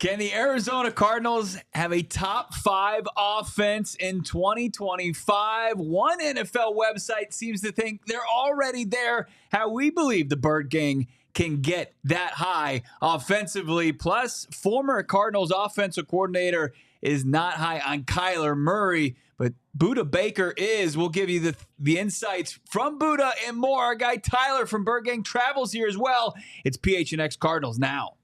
Can the Arizona Cardinals have a top 5 offense in 2025? One NFL website seems to think they're already there. How we believe the Birdgang can get that high offensively. Plus, former Cardinals offensive coordinator is not high on Kyler Murray, but Budda Baker is. We'll give you the insights from Budda and more. Our guy Tyler from Birdgang travels here as well. It's PHNX Cardinals Now.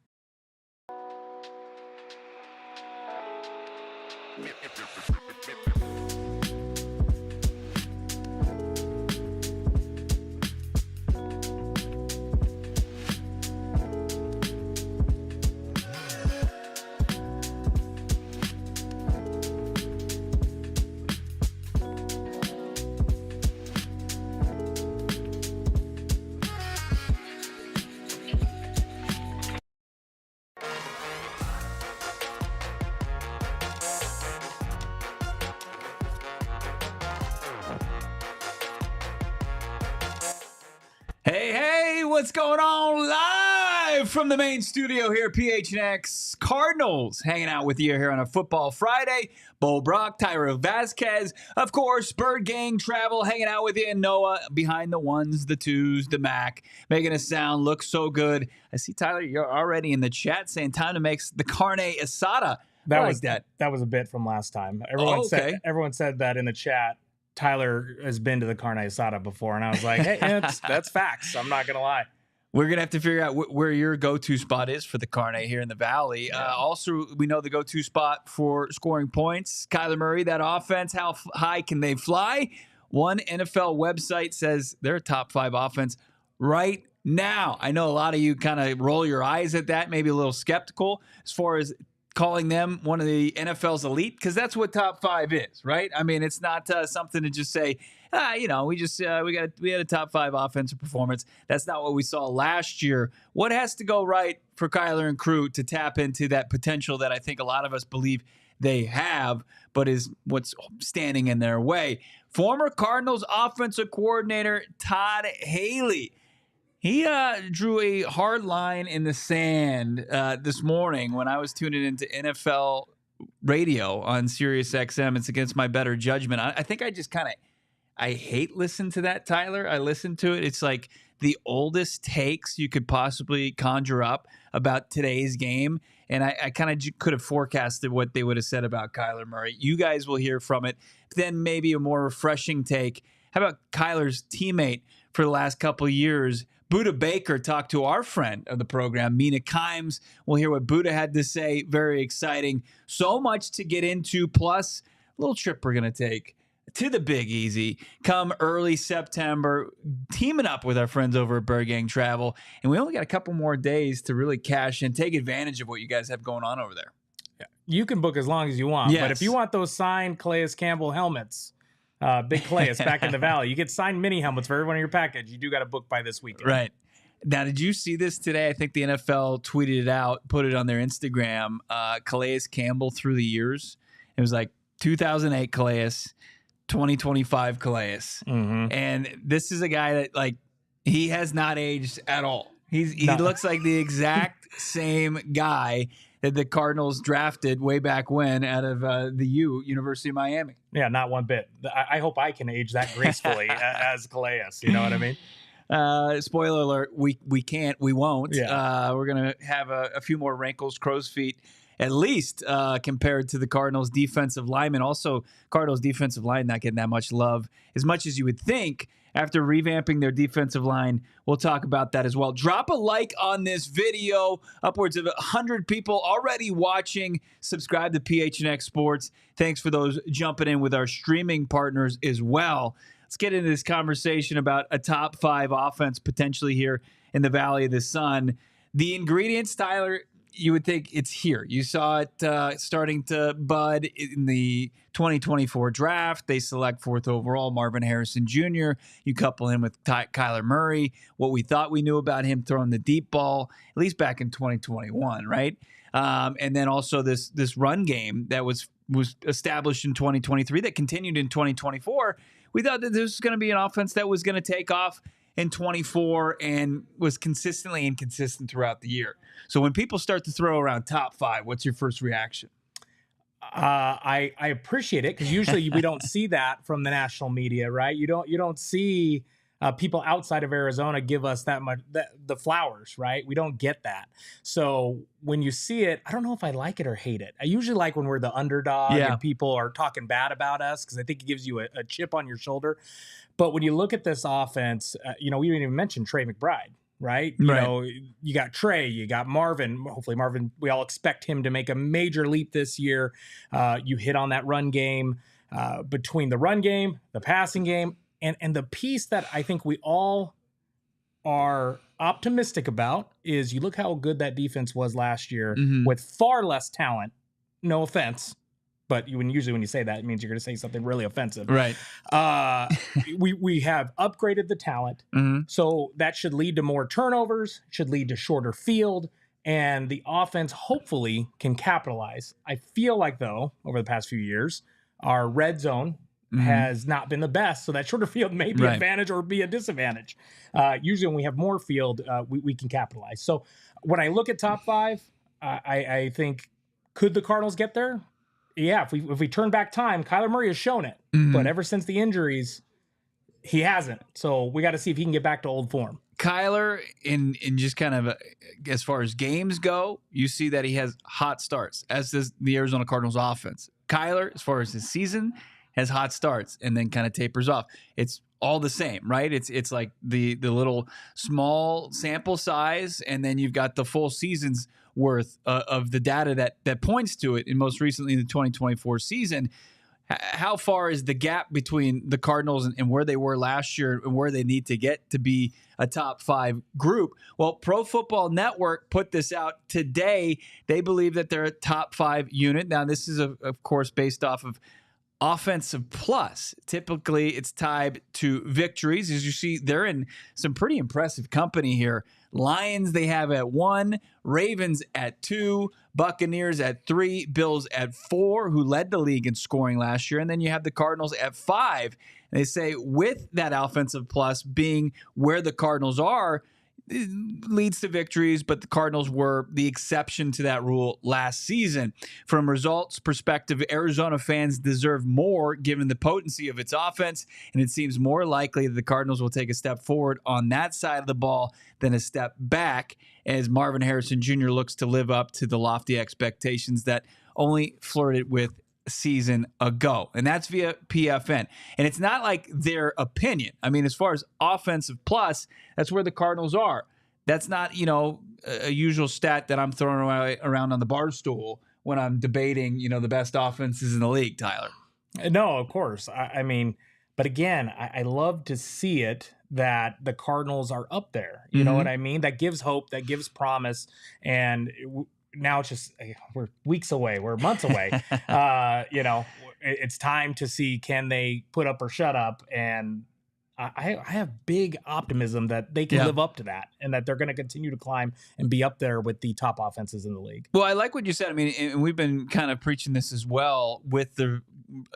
Hey, what's going on? Live from the main studio here, PHNX Cardinals, hanging out with you here on a Football Friday. Bo Brock, Tyra Vazquez, of course, Birdgang Travel, hanging out with you, and Noah behind the ones, the twos, the Mac, making us sound look so good. I see, Tyler, you're already in the chat saying time to make the carne asada. That was a bit from last time. Everyone said that in the chat. Tyler has been to the carne asada before, and I was like, hey, that's facts. I'm not going to lie. We're going to have to figure out where your go-to spot is for the carne here in the Valley. Yeah. Also, we know the go-to spot for scoring points. Kyler Murray, that offense, how high can they fly? One NFL website says they're a top 5 offense right now. I know a lot of you kind of roll your eyes at that, maybe a little skeptical as far as calling them one of the NFL's elite, because that's what top 5 is, right? I mean, it's not something to just say, we had a top 5 offensive performance. That's not what we saw last year. What has to go right for Kyler and crew to tap into that potential that I think a lot of us believe they have, but is what's standing in their way? Former Cardinals offensive coordinator Todd Haley. He drew a hard line in the sand this morning when I was tuning into NFL radio on Sirius XM. It's against my better judgment. I think I just I hate listen to that, Tyler. I listen to it. It's like the oldest takes you could possibly conjure up about today's game. And I kind of could have forecasted what they would have said about Kyler Murray. You guys will hear from it. Then maybe a more refreshing take. How about Kyler's teammate for the last couple of years? Budda Baker talked to our friend of the program, Mina Kimes. We'll hear what Budda had to say. Very exciting. So much to get into, plus a little trip we're going to take to the Big Easy come early September, teaming up with our friends over at Birdgang Travel. And we only got a couple more days to really cash in, take advantage of what you guys have going on over there. Yeah. You can book as long as you want, yes. But if you want those signed Calais Campbell helmets, Big Calais back in the Valley, you get signed mini helmets for everyone in your package. You do got to book by this weekend. Right. Now, did you see this today? I think the NFL tweeted it out, put it on their Instagram. Calais Campbell through the years. It was like 2008 Calais, 2025 Calais. Mm-hmm. And this is a guy that, he has not aged at all. He looks like the exact same guy that the Cardinals drafted way back when out of the University of Miami. Yeah, not one bit. I hope I can age that gracefully as Calais. You know what I mean? Spoiler alert, we can't, we won't. Yeah. We're going to have a few more wrinkles, crow's feet, at least compared to the Cardinals defensive linemen. Also, Cardinals defensive line not getting that much love as much as you would think after revamping their defensive line. We'll talk about that as well. Drop a like on this video. Upwards of 100 people already watching. Subscribe to PHNX Sports. Thanks for those jumping in with our streaming partners as well. Let's get into this conversation about a top 5 offense potentially here in the Valley of the Sun. The ingredients, Tyler, you would think it's here. You saw it starting to bud in the 2024 draft. They select 4th overall Marvin Harrison Jr. You couple him with Kyler Murray, what we thought we knew about him throwing the deep ball, at least back in 2021, right? And then also this run game that was established in 2023 that continued in 2024. We thought that this was going to be an offense that was going to take off in 24 and was consistently inconsistent throughout the year. So when people start to throw around top 5, what's your first reaction? I appreciate it, because usually we don't see that from the national media, right? You don't see people outside of Arizona give us that much the flowers, right? We don't get that. So when you see it, I don't know if I like it or hate it. I usually like when we're the underdog and people are talking bad about us, because I think it gives you a chip on your shoulder. But when you look at this offense, we didn't even mention Trey McBride. Right. You know, you got Trey, you got Marvin. Hopefully Marvin, we all expect him to make a major leap this year. You hit on that run game, between the run game, the passing game, and the piece that I think we all are optimistic about is you look how good that defense was last year with far less talent. No offense. But usually when you say that, it means you're going to say something really offensive. Right. We have upgraded the talent. So that should lead to more turnovers, should lead to shorter field, and the offense hopefully can capitalize. I feel like, though, over the past few years, our red zone has not been the best. So that shorter field may be an advantage or be a disadvantage. Usually when we have more field, we can capitalize. So when I look at top 5, I think, could the Cardinals get there? Yeah, if we turn back time, Kyler Murray has shown it. But ever since the injuries, he hasn't. So we got to see if he can get back to old form. Kyler, in just kind of as far as games go, you see that he has hot starts, as does the Arizona Cardinals offense. Kyler, as far as his season, has hot starts and then kind of tapers off. It's all the same, right? It's like the little small sample size, and then you've got the full season's worth of the data that points to it. And most recently in the 2024 season, how far is the gap between the Cardinals and where they were last year and where they need to get to be a top 5 group? Well, Pro Football Network put this out today. They believe that they're a top 5 unit. Now, this is, of course, based off of offensive plus. Typically, it's tied to victories. As you see, they're in some pretty impressive company here. Lions, they have at 1, Ravens at 2, Buccaneers at 3, Bills at 4, who led the league in scoring last year. And then you have the Cardinals at 5. And they say with that offensive plus being where the Cardinals are, it leads to victories, but the Cardinals were the exception to that rule last season. From results perspective, Arizona fans deserve more given the potency of its offense, and it seems more likely that the Cardinals will take a step forward on that side of the ball than a step back, as Marvin Harrison Jr. looks to live up to the lofty expectations that only flirted with season ago. And that's via PFN. And it's not like their opinion. I mean, as far as offensive plus, that's where the Cardinals are. That's not, a usual stat that I'm throwing around on the bar stool when I'm debating, the best offenses in the league, Tyler. No, of course. I mean, but again, I love to see it that the Cardinals are up there. You know what I mean? That gives hope, that gives promise. And now it's just, we're weeks away, we're months away. It's time to see, can they put up or shut up? And I have big optimism that they can live up to that, and that they're going to continue to climb and be up there with the top offenses in the league. Well, I like what you said. I mean, and we've been kind of preaching this as well with the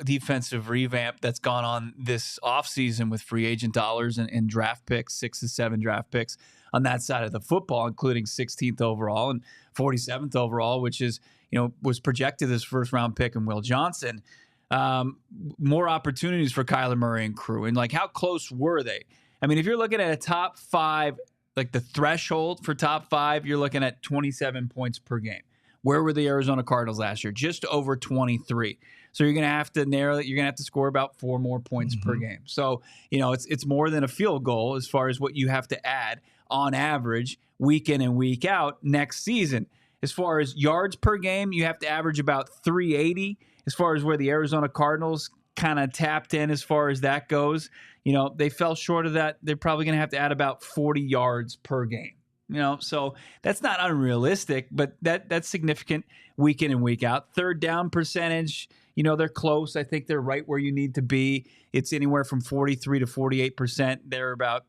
defensive revamp that's gone on this offseason with free agent dollars and draft picks, 6 to 7 draft picks on that side of the football, including 16th overall and 47th overall, which is, was projected as first round pick in Will Johnson. More opportunities for Kyler Murray and crew. And how close were they? I mean, if you're looking at a top 5, like the threshold for top 5, you're looking at 27 points per game. Where were the Arizona Cardinals last year? Just over 23. So you're going to have to narrow it. You're going to have to score about 4 more points per game. So, it's more than a field goal as far as what you have to add on average week in and week out next season. As far as yards per game, you have to average about 380. As far as where the Arizona Cardinals kind of tapped in as far as that goes, they fell short of that. They're probably going to have to add about 40 yards per game. So that's not unrealistic, but that's significant week in and week out. Third down percentage, they're close. I think they're right where you need to be. It's anywhere from 43 to 48%. They're about,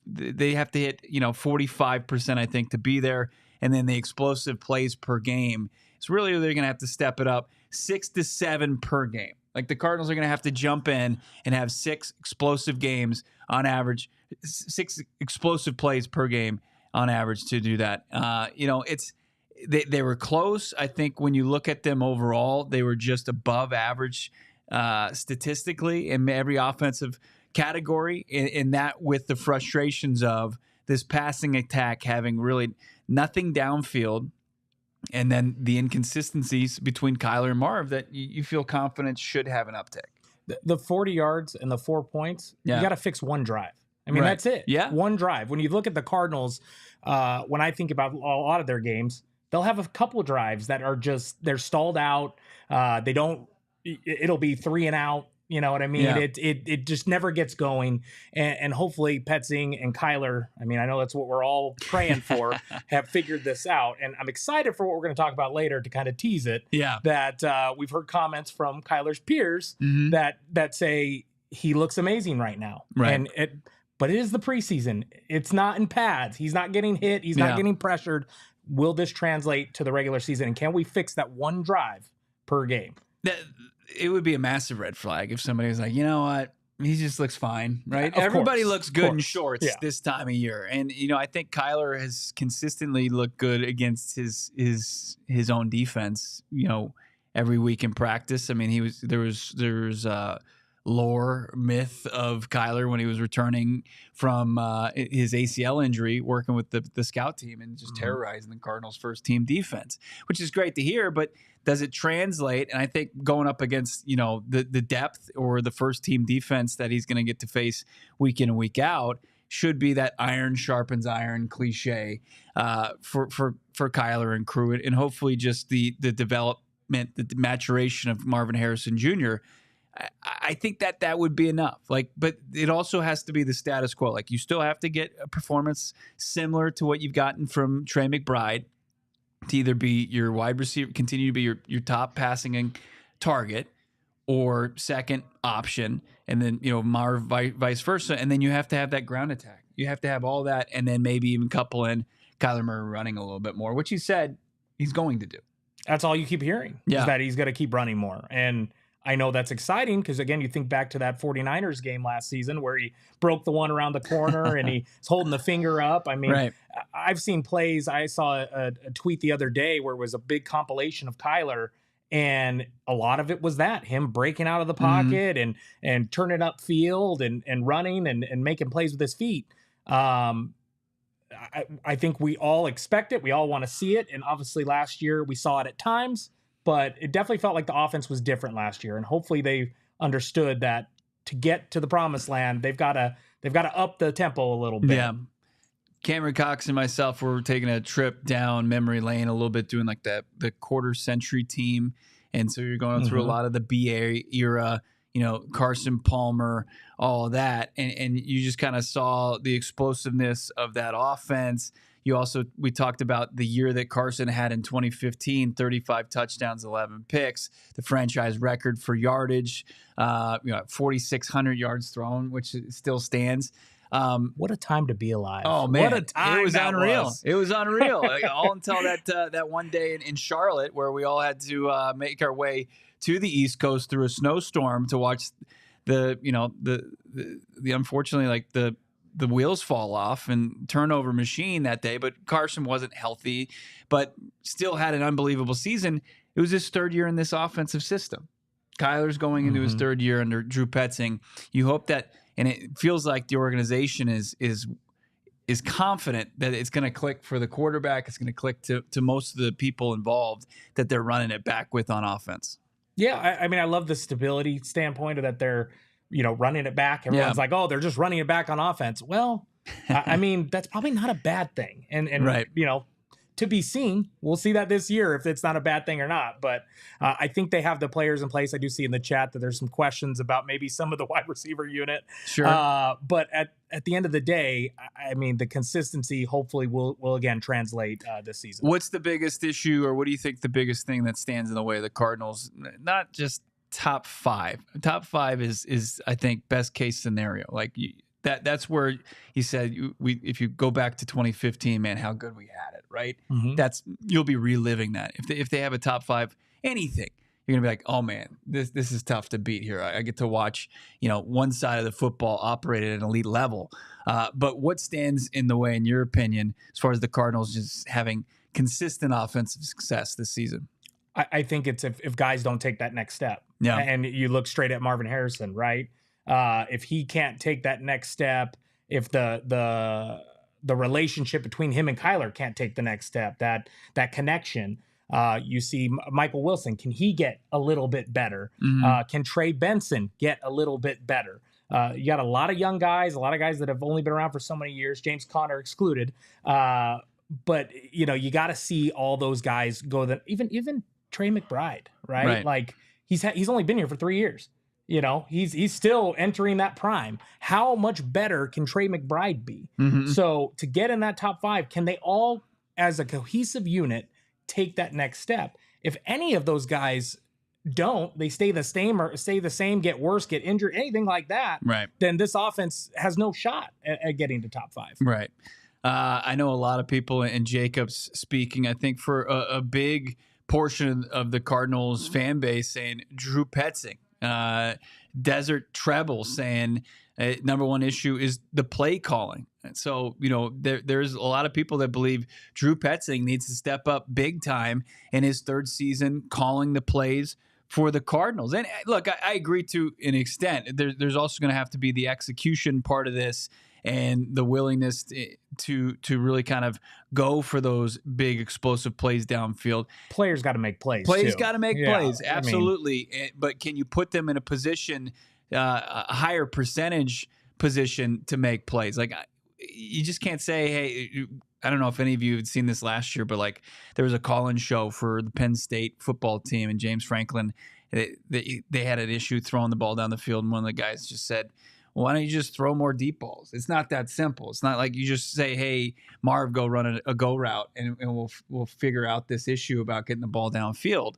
they have to hit, 45%, I think, to be there. And then the explosive plays per game, it's really, they're going to have to step it up 6 to 7 per game. Like the Cardinals are going to have to jump in and have 6 explosive games on average, 6 explosive plays per game on average to do that. They were close. I think when you look at them overall, they were just above average statistically in every offensive category. In that, with the frustrations of this passing attack having really nothing downfield, and then the inconsistencies between Kyler and Marv that you feel confident should have an uptick. The 40 yards and the 4 points, you got to fix one drive. I mean, that's it. Yeah. One drive. When you look at the Cardinals, when I think about a lot of their games, they'll have a couple drives that are just, they're stalled out. It'll be 3 and out. You know what I mean? Yeah. It just never gets going. And hopefully Petzing and Kyler, I mean, I know that's what we're all praying for, have figured this out. And I'm excited for what we're going to talk about later to kind of tease it. Yeah. That we've heard comments from Kyler's peers that say he looks amazing right now. Right. But it is the preseason. It's not in pads. He's not getting hit. He's not getting pressured. Will this translate to the regular season? And can we fix that one drive per game? It would be a massive red flag if somebody was like, you know what, he just looks fine, right? Yeah, Everybody course, looks good in shorts this time of year, and I think Kyler has consistently looked good against his own defense. Every week in practice. I mean, there was lore myth of Kyler when he was returning from his ACL injury, working with the scout team and just terrorizing the Cardinals' first team defense, which is great to hear. But does it translate? And I think going up against the depth or the first team defense that he's going to get to face week in and week out should be that iron sharpens iron cliche for Kyler and crew, and hopefully just the development, the maturation of Marvin Harrison Jr. I think that would be enough. But it also has to be the status quo. Like, you still have to get a performance similar to what you've gotten from Trey McBride to either be your wide receiver, continue to be your top passing target, or second option, and then Marv vice versa. And then you have to have that ground attack. You have to have all that, and then maybe even couple in Kyler Murray running a little bit more, which he said he's going to do. That's all you keep hearing, is that he's going to keep running more. And I know that's exciting because, again, you think back to that 49ers game last season where he broke the one around the corner and he's holding the finger up. I mean, I've seen plays. I saw a tweet the other day where it was a big compilation of Kyler, and a lot of it was him breaking out of the pocket and turning up field and running and making plays with his feet. I think we all expect it. We all want to see it. And obviously last year we saw it at times. But it definitely felt like the offense was different last year, and hopefully they understood that to get to the promised land, they've got to up the tempo a little bit. Yeah, Cameron Cox and myself were taking a trip down memory lane a little bit, doing like the quarter century team, and so you're going through a lot of the BA era, Carson Palmer, all of that, and you just kind of saw the explosiveness of that offense. We talked about the year that Carson had in 2015, 35 touchdowns, 11 picks, the franchise record for yardage, 4,600 yards thrown, which still stands. What a time to be alive. Oh, man. What a time. It was unreal. It was unreal. All until that one day in Charlotte where we all had to make our way to the East Coast through a snowstorm to watch the unfortunately, the wheels fall off and turnover machine that day. But Carson wasn't healthy, but still had an unbelievable season. It was his third year in this offensive system. Kyler's going into his third year under Drew Petzing. You hope that, and it feels like the organization is confident that it's going to click for the quarterback. It's going to click to most of the people involved that they're running it back with on offense. Yeah, I mean, I love the stability standpoint of that they're running it back. Everyone's like, oh, they're just running it back on offense. Well, I mean, that's probably not a bad thing. And right. To be seen. We'll see that this year if it's not a bad thing or not. But I think they have the players in place. I do see in the chat that there's some questions about maybe some of the wide receiver unit. Sure. But at the end of the day, I mean, the consistency hopefully will again translate this season. What's the biggest issue, or what do you think the biggest thing that stands in the way of the Cardinals? Not just top five. Top five is I think best case scenario. That's where he said if you go back to 2015, man, how good we had it, right? You'll be reliving that if they have a top five anything. you're gonna be like, oh man, this is tough to beat here. I get to watch, one side of the football operate at an elite level. But what stands in the way, in your opinion, as far as the Cardinals just having consistent offensive success this season? I think it's if guys don't take that next step. Yeah. And you look straight at Marvin Harrison, right? If he can't take that next step, if the relationship between him and Kyler can't take the next step, that connection. You see Michael Wilson. Can he get a little bit better? Can Trey Benson get a little bit better? You got a lot of young guys, a lot of guys that have only been around for so many years, James Conner excluded. But you got to see all those guys go. That even Trey McBride, right? Like he's only been here for 3 years. He's still entering that prime. How much better can Trey McBride be? So to get in that top 5, can they all, as a cohesive unit, take that next step? If any of those guys don't, they stay the same, get worse, get injured, anything like that, right, then this offense has no shot at getting to top 5. Right. I know a lot of people, and Jacobs speaking, I think, for a big portion of the Cardinals fan base, saying Drew Petzing. Desert Treble saying number one issue is the play calling. And so, there's a lot of people that believe Drew Petzing needs to step up big time in his 3rd season calling the plays for the Cardinals. And look, I agree to an extent. There's also going to have to be the execution part of this and the willingness to really kind of go for those big explosive plays downfield. Players got to make plays. Players got to make plays, absolutely. But can you put them in a position, a higher percentage position to make plays? Like, you just can't say, hey, I don't know if any of you had seen this last year, but like there was a call-in show for the Penn State football team, and James Franklin, they had an issue throwing the ball down the field, and one of the guys just said, why don't you just throw more deep balls? It's not that simple. It's not like you just say, hey, Marv, go run a go route, and we'll figure out this issue about getting the ball downfield.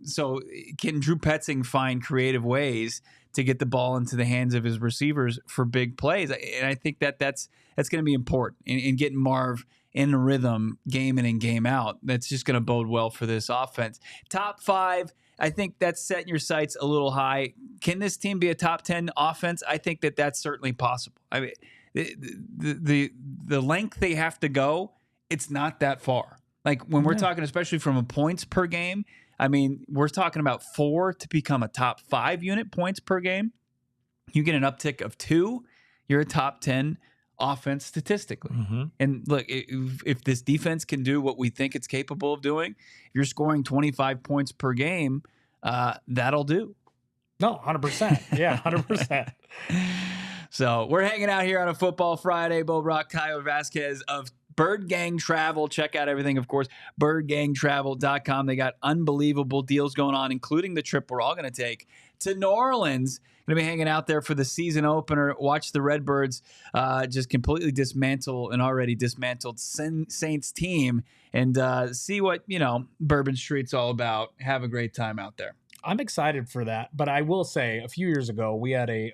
So can Drew Petzing find creative ways to get the ball into the hands of his receivers for big plays? And I think that's going to be important in getting Marv in a rhythm game in and game out. That's just going to bode well for this offense. Top 5. I think that's setting your sights a little high. Can this team be a top 10 offense? I think that's certainly possible. I mean, the length they have to go, it's not that far. Like when we're talking, especially from a points per game, I mean, we're talking about 4 to become a top 5 unit points per game. You get an uptick of 2, you're a top 10 offense statistically. And look, if this defense can do what we think it's capable of doing, if you're scoring 25 points per game, that'll do. No, 100%. Yeah, 100%. So we're hanging out here on a Football Friday. Bo Brock, Kyle Vazquez of Birdgang Travel. Check out everything, of course, birdgangtravel.com. They got unbelievable deals going on, including the trip we're all going to take to New Orleans. Going to be hanging out there for the season opener. Watch the Redbirds just completely dismantle an already dismantled Saints team and see what, Bourbon Street's all about. Have a great time out there. I'm excited for that, but I will say a few years ago we had an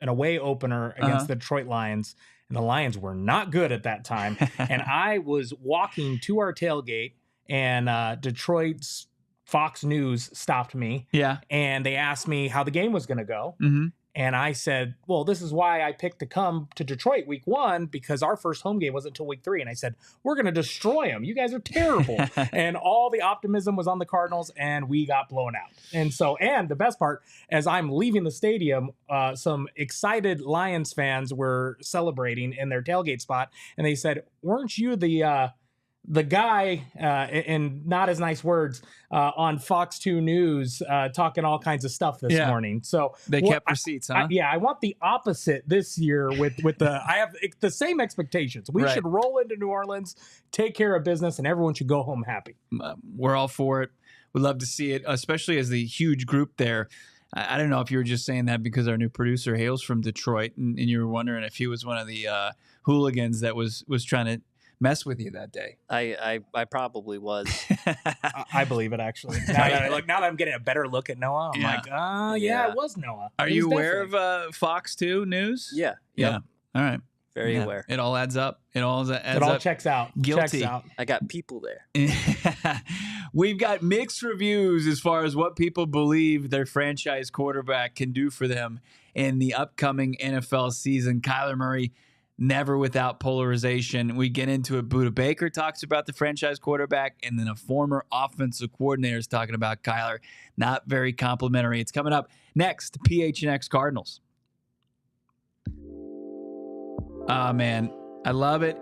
away opener against the Detroit Lions, and the Lions were not good at that time. And I was walking to our tailgate, and Detroit's Fox News stopped me. Yeah. And they asked me how the game was going to go. And I said, well, this is why I picked to come to Detroit week 1, because our first home game wasn't until week 3. And I said, we're going to destroy them. You guys are terrible. And all the optimism was on the Cardinals, and we got blown out. And the best part, as I'm leaving the stadium, some excited Lions fans were celebrating in their tailgate spot. And they said, weren't you the guy, in not as nice words, on Fox 2 News, talking all kinds of stuff this morning? So they kept receipts, huh? I want the opposite this year with I have the same expectations. We should roll into New Orleans, take care of business, and everyone should go home happy. We're all for it. We'd love to see it, especially as the huge group there. I don't know if you were just saying that because our new producer hails from Detroit, and you were wondering if he was one of the hooligans that was trying to mess with you that day. I probably was. I believe it, actually. Now that I'm getting a better look at Noah, I'm like, it was Noah. Are you aware of Fox 2 News? Yeah. All right. Very Yeah, aware. it all adds up. It all checks out. Guilty. Checks out. I got people there. We've got mixed reviews as far as what people believe their franchise quarterback can do for them in the upcoming NFL season. Kyler Murray, never without polarization. We get into it. Budda Baker talks about the franchise quarterback, and then a former offensive coordinator is talking about Kyler. Not very complimentary. It's coming up next. PHNX Cardinals. Ah, man, I love it.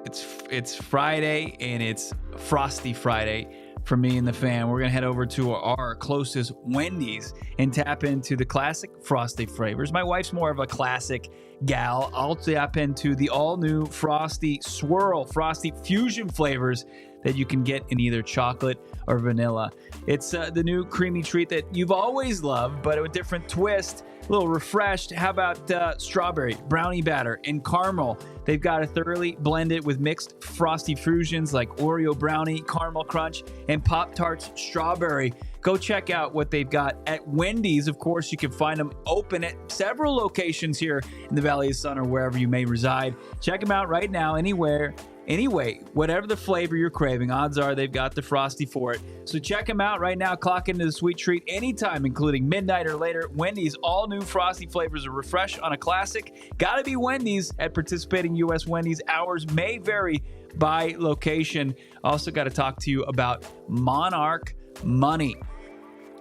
It's Friday, and it's Frosty Friday for me and the fam. We're going to head over to our closest Wendy's and tap into the classic Frosty flavors. My wife's more of a classic gal. I'll tap into the all-new Frosty Swirl, Frosty Fusion flavors that you can get in either chocolate or vanilla. It's the new creamy treat that you've always loved, but a different twist. A little refreshed. How about strawberry, brownie batter, and caramel? They've got it thoroughly blended with mixed frosty fusions like Oreo brownie, caramel crunch, and Pop-Tarts strawberry. Go check out what they've got at Wendy's. Of course, you can find them open at several locations here in the Valley of Sun or wherever you may reside. Check them out right now, anywhere. Anyway, whatever the flavor you're craving, odds are they've got the Frosty for it. So check them out right now. Clock into the sweet treat anytime, including midnight or later. Wendy's all new Frosty flavors are refreshed on a classic. Gotta be Wendy's at participating U.S. Wendy's. Hours may vary by location. Also got to talk to you about Monarch Money.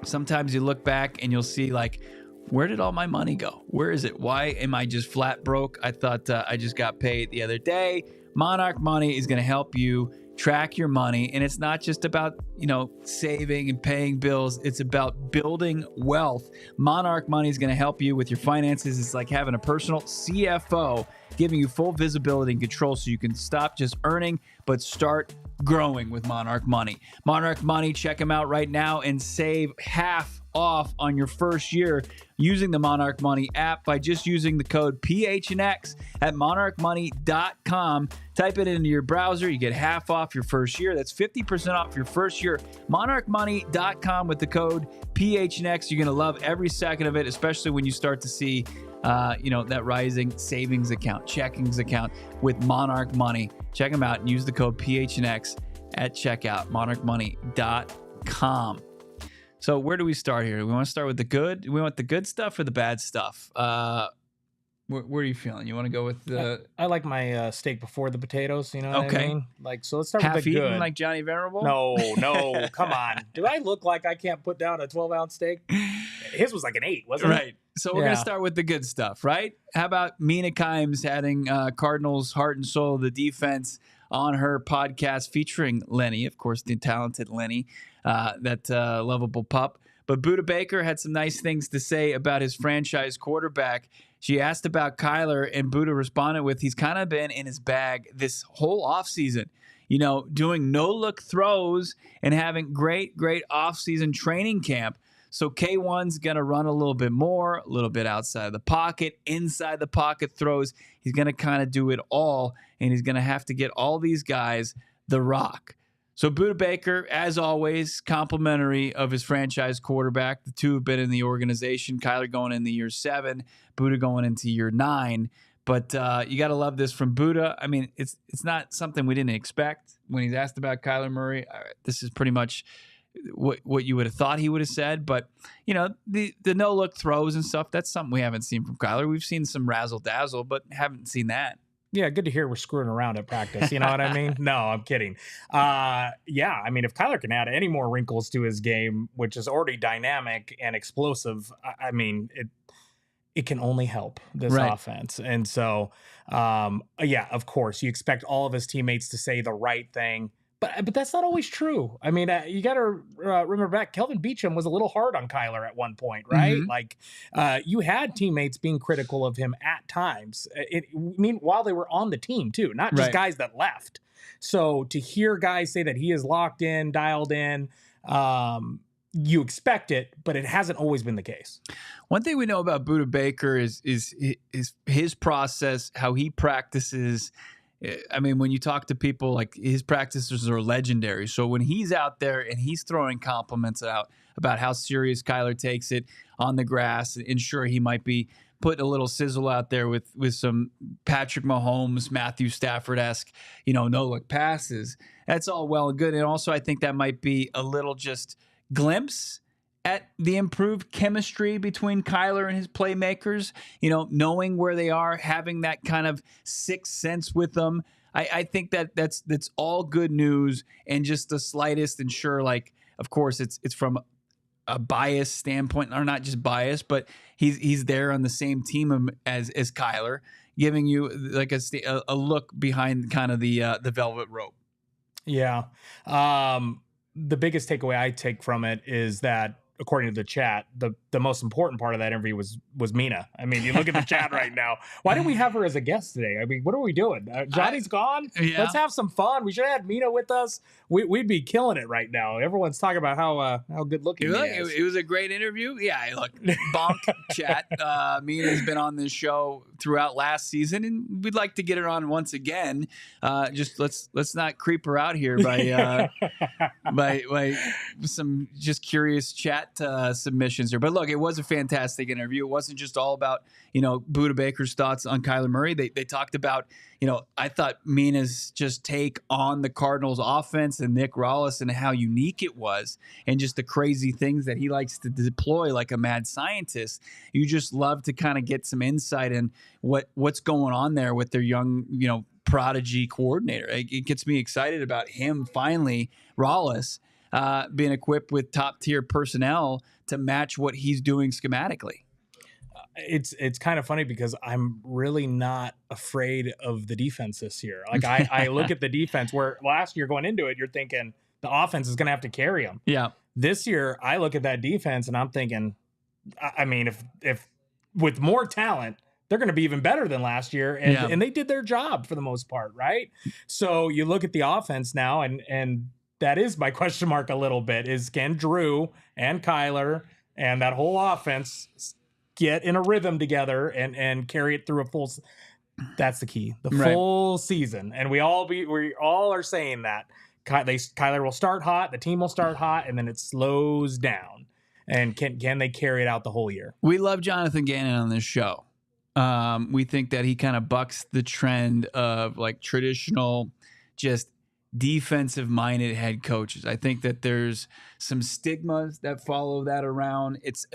Sometimes you look back and you'll see, like, where did all my money go? Where is it? Why am I just flat broke? I thought I just got paid the other day. Monarch Money is going to help you track your money. And it's not just about, saving and paying bills. It's about building wealth. Monarch Money is going to help you with your finances. It's like having a personal CFO, giving you full visibility and control so you can stop just earning, but start growing with Monarch Money. Monarch Money, check them out right now and save half off on your first year using the Monarch Money app by just using the code PHNX at monarchmoney.com. Type it into your browser. You get half off your first year. That's 50% off your first year. monarchmoney.com with the code PHNX. You're going to love every second of it, especially when you start to see that rising savings account, checkings account with Monarch Money. Check them out and use the code PHNX at checkout, monarchmoney.com. So where do we start here? We want to start with the good. We want the good stuff or the bad stuff? Where are you feeling? You want to go with the... I like my steak before the potatoes, you know what Okay. I mean? Like, so let's start half with the eaten good. like Johnny Venerable? No, come on. Do I look like I can't put down a 12-ounce steak? His was like an 8, wasn't it? Right. So we're going to start with the good stuff, right? How about Mina Kimes adding Cardinals' heart and soul of the defense on her podcast featuring Lenny, of course, the talented Lenny, that lovable pup. But Budda Baker had some nice things to say about his franchise quarterback. She asked about Kyler, and Budda responded with, he's kind of been in his bag this whole offseason, doing no-look throws and having great offseason training camp. So K1's going to run a little bit more, a little bit outside of the pocket, inside the pocket throws. He's going to kind of do it all, and he's going to have to get all these guys the rock. So Budda Baker, as always, complimentary of his franchise quarterback. The two have been in the organization. Kyler going into year 7, Budda going into year 9. But you got to love this from Budda. I mean, it's not something we didn't expect. When he's asked about Kyler Murray, this is pretty much what you would have thought he would have said. But, the no-look throws and stuff, that's something we haven't seen from Kyler. We've seen some razzle-dazzle, but haven't seen that. Yeah, good to hear we're screwing around at practice. You know what I mean? No, I'm kidding. I mean, if Kyler can add any more wrinkles to his game, which is already dynamic and explosive, I mean, it can only help this offense. And so, of course, you expect all of his teammates to say the right thing. But that's not always true. I mean, you got to remember back, Kelvin Beachum was a little hard on Kyler at one point, right? Mm-hmm. Like, you had teammates being critical of him at times. While they were on the team, too, not just guys that left. So to hear guys say that he is locked in, dialed in, you expect it, but it hasn't always been the case. One thing we know about Budda Baker is his process, how he practices. I mean, when you talk to people, like, his practices are legendary. So when he's out there and he's throwing compliments out about how serious Kyler takes it on the grass, and sure, he might be putting a little sizzle out there with some Patrick Mahomes, Matthew Stafford-esque, no-look passes. That's all well and good. And also I think that might be a little just glimpse at the improved chemistry between Kyler and his playmakers, knowing where they are, having that kind of sixth sense with them. I think that's all good news, and just the slightest, and sure, like, of course, it's from a bias standpoint, or not just bias, but he's there on the same team as Kyler, giving you like a look behind kind of the velvet rope. Yeah. The biggest takeaway I take from it is that, according to the chat, the most important part of that interview was Mina. I mean, you look at the chat right now. Why didn't we have her as a guest today? I mean, what are we doing? Johnny's gone. Yeah. Let's have some fun. We should have had Mina with us. We'd be killing it right now. Everyone's talking about how good looking Mina is. It was a great interview. Yeah, look, bonk chat. Mina's been on this show throughout last season, and we'd like to get her on once again. Just let's not creep her out here by some just curious chat submissions here. But look, it was a fantastic interview. It wasn't just all about Budda Baker's thoughts on Kyler Murray. They talked about I thought Mina's just take on the Cardinals offense and Nick Rollis and how unique it was, and just the crazy things that he likes to deploy like a mad scientist. You just love to kind of get some insight in what's going on there with their young prodigy coordinator. It gets me excited about him finally, Rollis, being equipped with top tier personnel to match what he's doing schematically. It's kind of funny because I'm really not afraid of the defense this year. Like I look at the defense where last year going into it, you're thinking the offense is going to have to carry them. Yeah. This year, I look at that defense and I'm thinking, I mean, if with more talent, they're going to be even better than last year. And they did their job for the most part. Right. So you look at the offense now, and that is my question mark a little bit, is can Drew and Kyler and that whole offense get in a rhythm together and carry it through a full. That's the key, the full season. And we all are saying that Kyler will start hot, the team will start hot, and then it slows down. And can they carry it out the whole year? We love Jonathan Gannon on this show. We think that he kind of bucks the trend of like traditional, just defensive minded head coaches. I think that there's some stigmas that follow that around. It's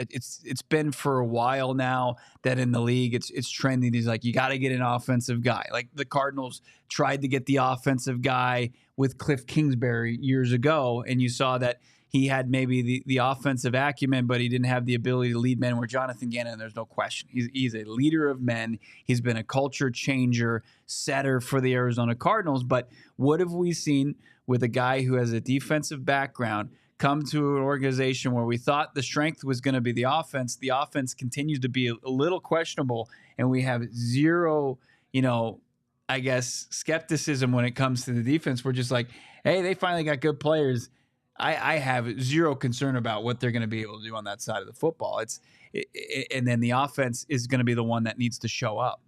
been for a while now that in the league it's trending. He's like, you got to get an offensive guy. Like the Cardinals tried to get the offensive guy with Cliff Kingsbury years ago, and you saw that he had maybe the offensive acumen, but he didn't have the ability to lead men. Where Jonathan Gannon, there's no question. He's a leader of men. He's been a culture changer, setter for the Arizona Cardinals. But what have we seen with a guy who has a defensive background come to an organization where we thought the strength was going to be the offense? The offense continues to be a little questionable, and we have zero, I guess, skepticism when it comes to the defense. We're just like, hey, they finally got good players. I have zero concern about what they're going to be able to do on that side of the football. And then the offense is going to be the one that needs to show up.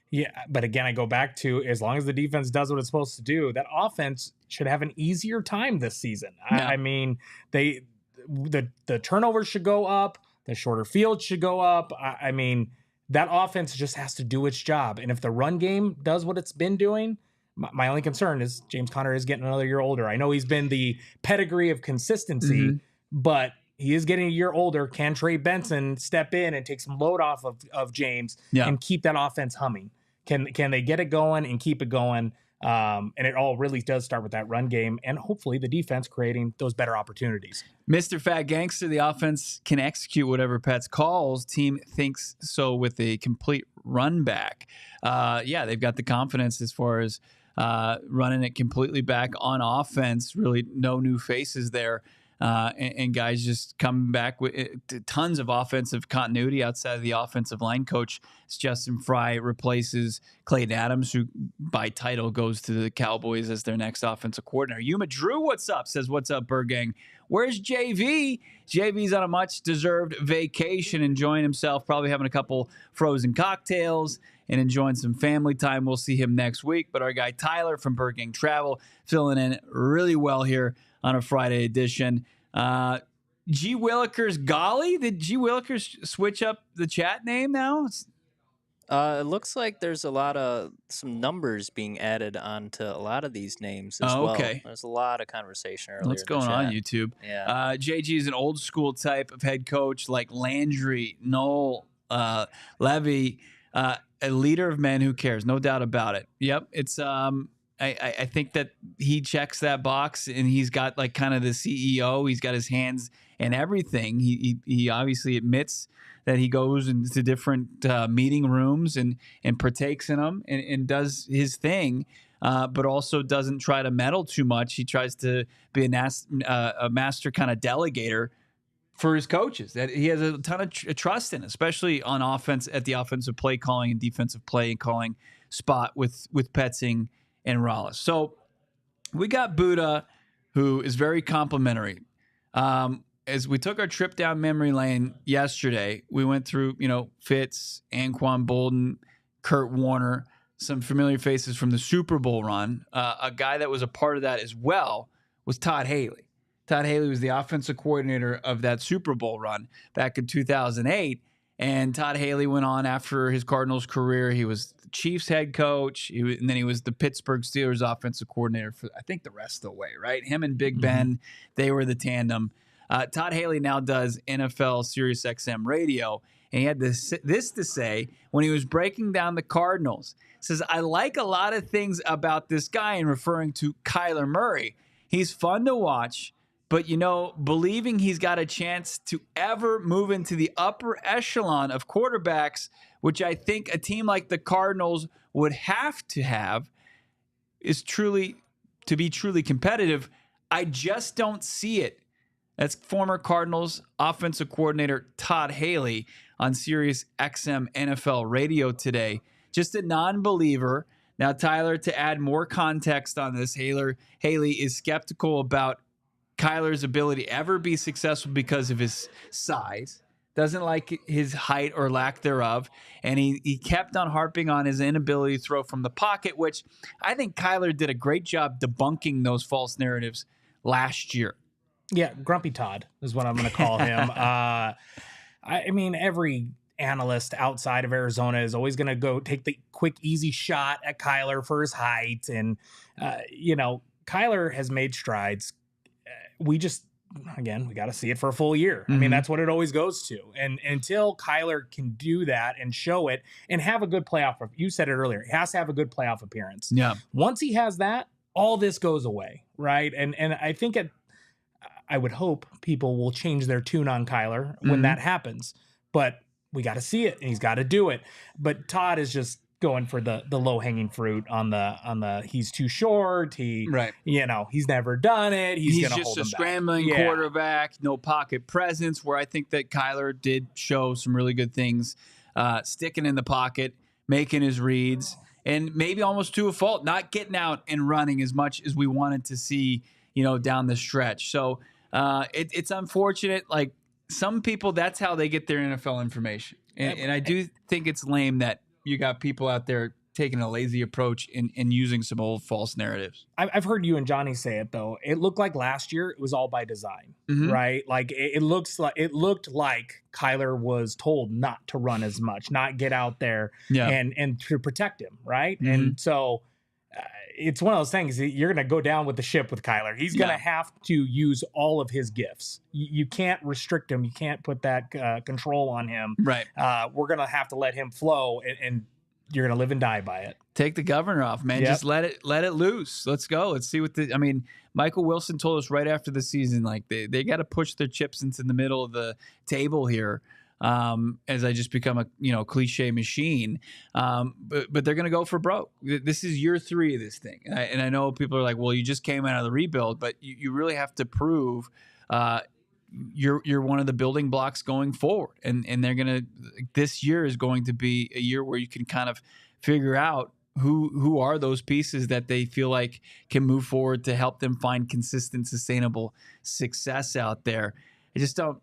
Yeah, but again, I go back to, as long as the defense does what it's supposed to do, that offense should have an easier time this season. Yeah. I mean, the turnovers should go up, the shorter field should go up. I mean, that offense just has to do its job. And if the run game does what it's been doing, my only concern is James Conner is getting another year older. I know he's been the pedigree of consistency, but he is getting a year older. Can Trey Benson step in and take some load off of James and keep that offense humming? Can they get it going and keep it going? And it all really does start with that run game and hopefully the defense creating those better opportunities. Mr. Fat Gangster, the offense can execute whatever Pets calls. Team thinks so with a complete run back. They've got the confidence as far as running it completely back on offense. Really no new faces there. And guys just coming back with tons of offensive continuity outside of the offensive line coach. As Justin Fry replaces Clayton Adams, who by title goes to the Cowboys as their next offensive coordinator. Yuma Drew, what's up? Says, what's up, Birdgang? Where's JV? JV's on a much-deserved vacation, enjoying himself, probably having a couple frozen cocktails and enjoying some family time. We'll see him next week. But our guy Tyler from Birdgang Travel filling in really well here on a Friday edition. G Willikers Golly? Did G Willikers switch up the chat name now? It looks like there's a lot of some numbers being added onto a lot of these names as well. Okay. There's a lot of conversation earlier. What's going on YouTube? Yeah. JG is an old school type of head coach like Landry, Noel, Levy, a leader of men who cares, no doubt about it. Yep, it's I think that he checks that box, and he's got like kind of the CEO. He's got his hands in everything. He obviously admits that he goes into different meeting rooms and partakes in them and does his thing, but also doesn't try to meddle too much. He tries to be a master kind of delegator for his coaches that he has a ton of trust in, especially on offense at the offensive play calling and defensive play and calling spot with Petzing and Rollis. So we got Budda, who is very complimentary. As we took our trip down memory lane yesterday, we went through, Fitz, Anquan Bolden, Kurt Warner, some familiar faces from the Super Bowl run. A guy that was a part of that as well was Todd Haley. Todd Haley was the offensive coordinator of that Super Bowl run back in 2008. And Todd Haley went on after his Cardinals career. He was the Chiefs head coach, and then he was the Pittsburgh Steelers offensive coordinator for, I think, the rest of the way, right? Him and Big Ben, they were the tandem. Todd Haley now does NFL Sirius XM radio, and he had this to say when he was breaking down the Cardinals. He says, I like a lot of things about this guy, and referring to Kyler Murray. He's fun to watch, but, believing he's got a chance to ever move into the upper echelon of quarterbacks, which I think a team like the Cardinals would have to have, is to be truly competitive. I just don't see it. That's former Cardinals offensive coordinator Todd Haley on Sirius XM NFL radio today. Just a non-believer. Now, Tyler, to add more context on this, Haley is skeptical about Kyler's ability to ever be successful because of his size. Doesn't like his height or lack thereof. And he kept on harping on his inability to throw from the pocket, which I think Kyler did a great job debunking those false narratives last year. Yeah, Grumpy Todd is what I'm going to call him. I mean, every analyst outside of Arizona is always going to go take the quick, easy shot at Kyler for his height. And, Kyler has made strides. We got to see it for a full year. I mean, that's what it always goes to. And until Kyler can do that and show it and have a good playoff, you said it earlier, he has to have a good playoff appearance. Yeah. Once he has that, all this goes away, right? And I think I would hope people will change their tune on Kyler when that happens, but we got to see it and he's got to do it. But Todd is just going for the low hanging fruit on the he's too short. He's never done it. He's going to hold him back. Just a scrambling quarterback, no pocket presence, where I think that Kyler did show some really good things, sticking in the pocket, making his reads, and maybe almost to a fault, not getting out and running as much as we wanted to see, down the stretch. So, it's unfortunate. Like some people, that's how they get their NFL information. And I do think it's lame that you got people out there taking a lazy approach and using some old false narratives. I've heard you and Johnny say it though. It looked like last year it was all by design, right? Like it looked like Kyler was told not to run as much, not get out there and to protect him, right? And so it's one of those things that you're going to go down with the ship with Kyler. He's going to have to use all of his gifts. You can't restrict him. You can't put that control on him. Right. We're going to have to let him flow, and you're going to live and die by it. Take the governor off, man. Just let it loose. Let's go. Let's see Michael Wilson told us right after the season, like they got to push their chips into the middle of the table here. As I just become a cliche machine. But they're going to go for broke. This is year 3 of this thing. And I know people are like, well, you just came out of the rebuild, but you really have to prove you're one of the building blocks going forward. And they're going to, this year is going to be a year where you can kind of figure out who are those pieces that they feel like can move forward to help them find consistent, sustainable success out there. I just don't,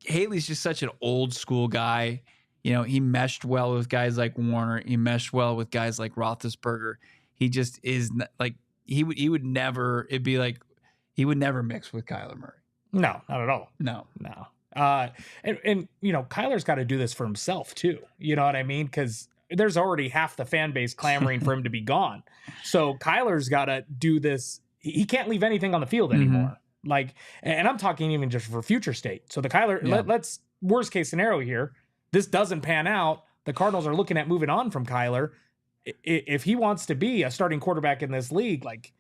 Haley's just such an old school guy. He meshed well with guys like Warner. He meshed well with guys like Roethlisberger. He just is like he would never. It'd be like he would never mix with Kyler Murray. No, not at all. No. And Kyler's got to do this for himself too. You know what I mean? Because there's already half the fan base clamoring for him to be gone. So Kyler's got to do this. He can't leave anything on the field anymore. Like, and I'm talking even just for future state. So the Kyler, let's worst case scenario here. This doesn't pan out. The Cardinals are looking at moving on from Kyler. If he wants to be a starting quarterback in this league, like,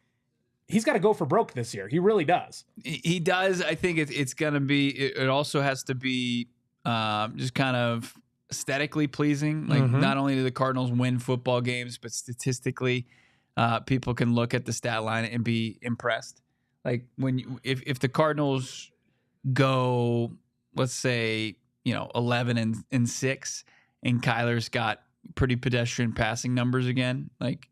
he's got to go for broke this year. He really does. He does. I think it's going to be, it also has to be just kind of aesthetically pleasing. Like, not only do the Cardinals win football games, but statistically, people can look at the stat line and be impressed. Like, if the Cardinals go, let's say, 11-6, and Kyler's got pretty pedestrian passing numbers again, like,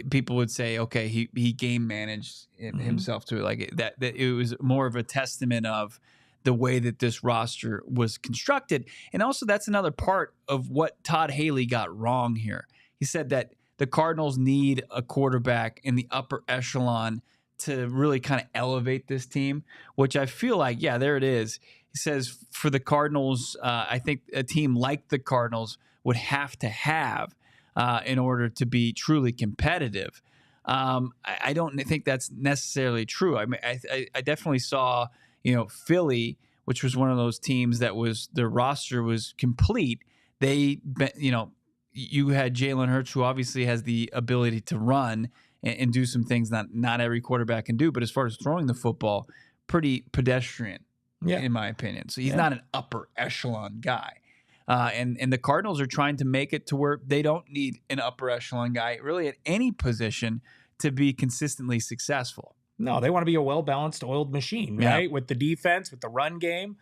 people would say, okay, he game managed himself to it. Like that it was more of a testament of the way that this roster was constructed. And also, that's another part of what Todd Haley got wrong here. He said that the Cardinals need a quarterback in the upper echelon to really kind of elevate this team, which I feel like, yeah, there it is. He says for the Cardinals, I think a team like the Cardinals would have to have in order to be truly competitive. I don't think that's necessarily true. I mean, I definitely saw, Philly, which was one of those teams that was, their roster was complete. You had Jalen Hurts, who obviously has the ability to run and do some things that not every quarterback can do. But as far as throwing the football, pretty pedestrian, in my opinion. So he's not an upper echelon guy. And the Cardinals are trying to make it to where they don't need an upper echelon guy really at any position to be consistently successful. No, they want to be a well-balanced, oiled machine, right? With the defense, with the run game.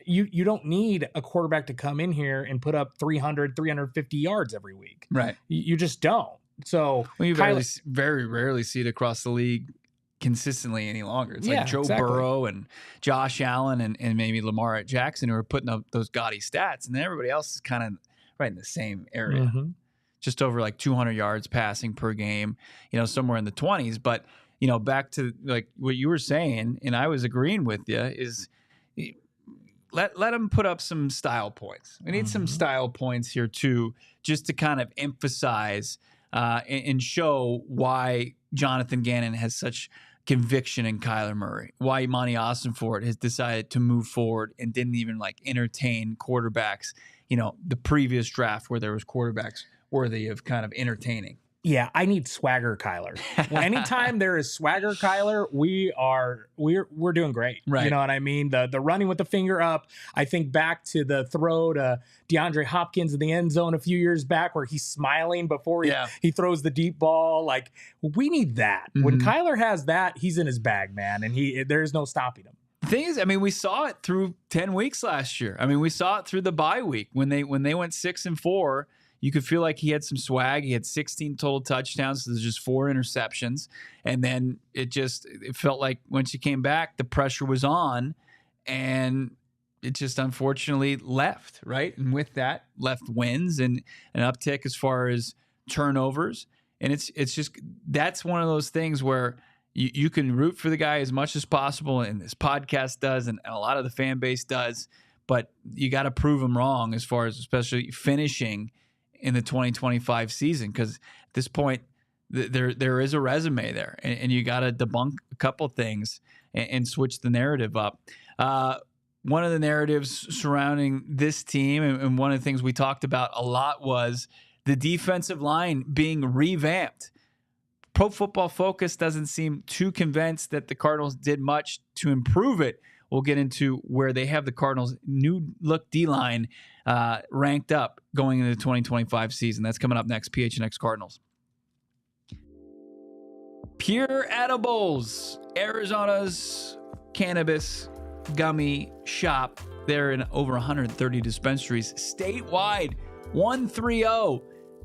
You don't need a quarterback to come in here and put up 300, 350 yards every week. Right. You just don't. So you very rarely see it across the league consistently any longer. It's like Joe Burrow and Josh Allen and maybe Lamar Jackson who are putting up those gaudy stats, and then everybody else is kind of right in the same area. Just over like 200 yards passing per game, somewhere in the 20s. But, back to like what you were saying, and I was agreeing with you, is let them put up some style points. We need some style points here too, just to kind of emphasize and show why Jonathan Gannon has such conviction in Kyler Murray, why Monty Ossenfort has decided to move forward and didn't even entertain quarterbacks, the previous draft where there was quarterbacks worthy of kind of entertaining. Yeah, I need swagger Kyler. Well, anytime there is swagger Kyler, we're doing great. Right. You know what I mean? The running with the finger up. I think back to the throw to DeAndre Hopkins in the end zone a few years back where he's smiling before he throws the deep ball. Like, we need that. When Kyler has that, he's in his bag, man, and there's no stopping him. The thing is, I mean, we saw it through 10 weeks last year. I mean, we saw it through the bye week when they went 6-4. You could feel like he had some swag. He had 16 total touchdowns. So there's just 4 interceptions. And then it felt like once he came back, the pressure was on and it just unfortunately left, right? And with that, left wins and an uptick as far as turnovers. And it's just, that's one of those things where you can root for the guy as much as possible. And this podcast does, and a lot of the fan base does, but you got to prove them wrong as far as especially finishing in the 2025 season, because at this point there is a resume there, and you got to debunk a couple things and switch the narrative up. One of the narratives surrounding this team, and one of the things we talked about a lot, was the defensive line being revamped. Pro Football Focus doesn't seem too convinced that the Cardinals did much to improve it. We'll get into where they have the Cardinals' new look D-line ranked up going into the 2025 season. That's coming up next. PHNX Cardinals. Pure Edibles, Arizona's cannabis gummy shop. They're in over 130 dispensaries statewide. 130.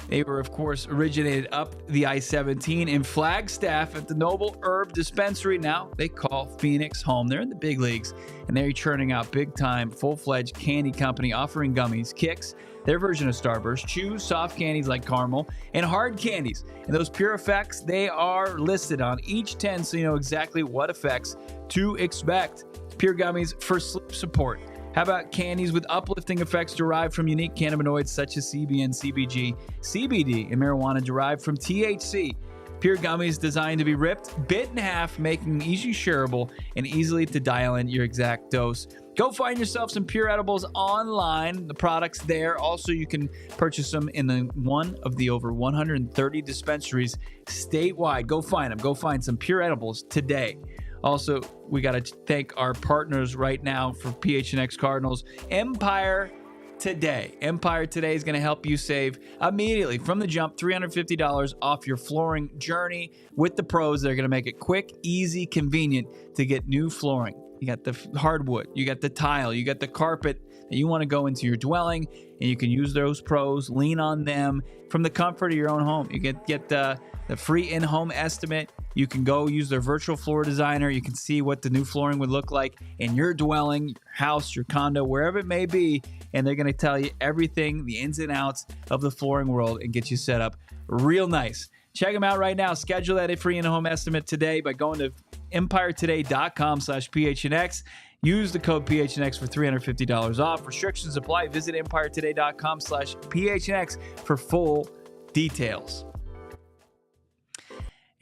They were, of course, originated up the I-17 in Flagstaff at the Noble Herb Dispensary. Now they call Phoenix home. They're in the big leagues, and they're churning out big-time, full-fledged candy company offering gummies, kicks, their version of Starburst, chews, soft candies like caramel, and hard candies. And those pure effects, they are listed on each tin so you know exactly what effects to expect. Pure Gummies for sleep support. How about candies with uplifting effects derived from unique cannabinoids such as CBN, CBG, CBD, and marijuana derived from THC? Pure Gummies designed to be ripped, bit in half, making them easy shareable and easily to dial in your exact dose. Go find yourself some Pure Edibles online. The product's there. Also, you can purchase them in one of the over 130 dispensaries statewide. Go find them. Go find some Pure Edibles today. Also, we got to thank our partners right now for PHNX Cardinals, Empire Today. Empire Today is going to help you save immediately from the jump $350 off your flooring journey with the pros. They're going to make it quick, easy, convenient to get new flooring. You got the hardwood, you got the tile, you got the carpet that you want to go into your dwelling, and you can use those pros, lean on them from the comfort of your own home. You get the free in-home estimate. You can go use their virtual floor designer. You can see what the new flooring would look like in your dwelling, your house, your condo, wherever it may be, and they're going to tell you everything, the ins and outs of the flooring world, and get you set up real nice. Check them out right now. Schedule that free in-home estimate today by going to empiretoday.com/PHNX. Use the code PHNX for $350 off. Restrictions apply. Visit empiretoday.com/PHNX for full details.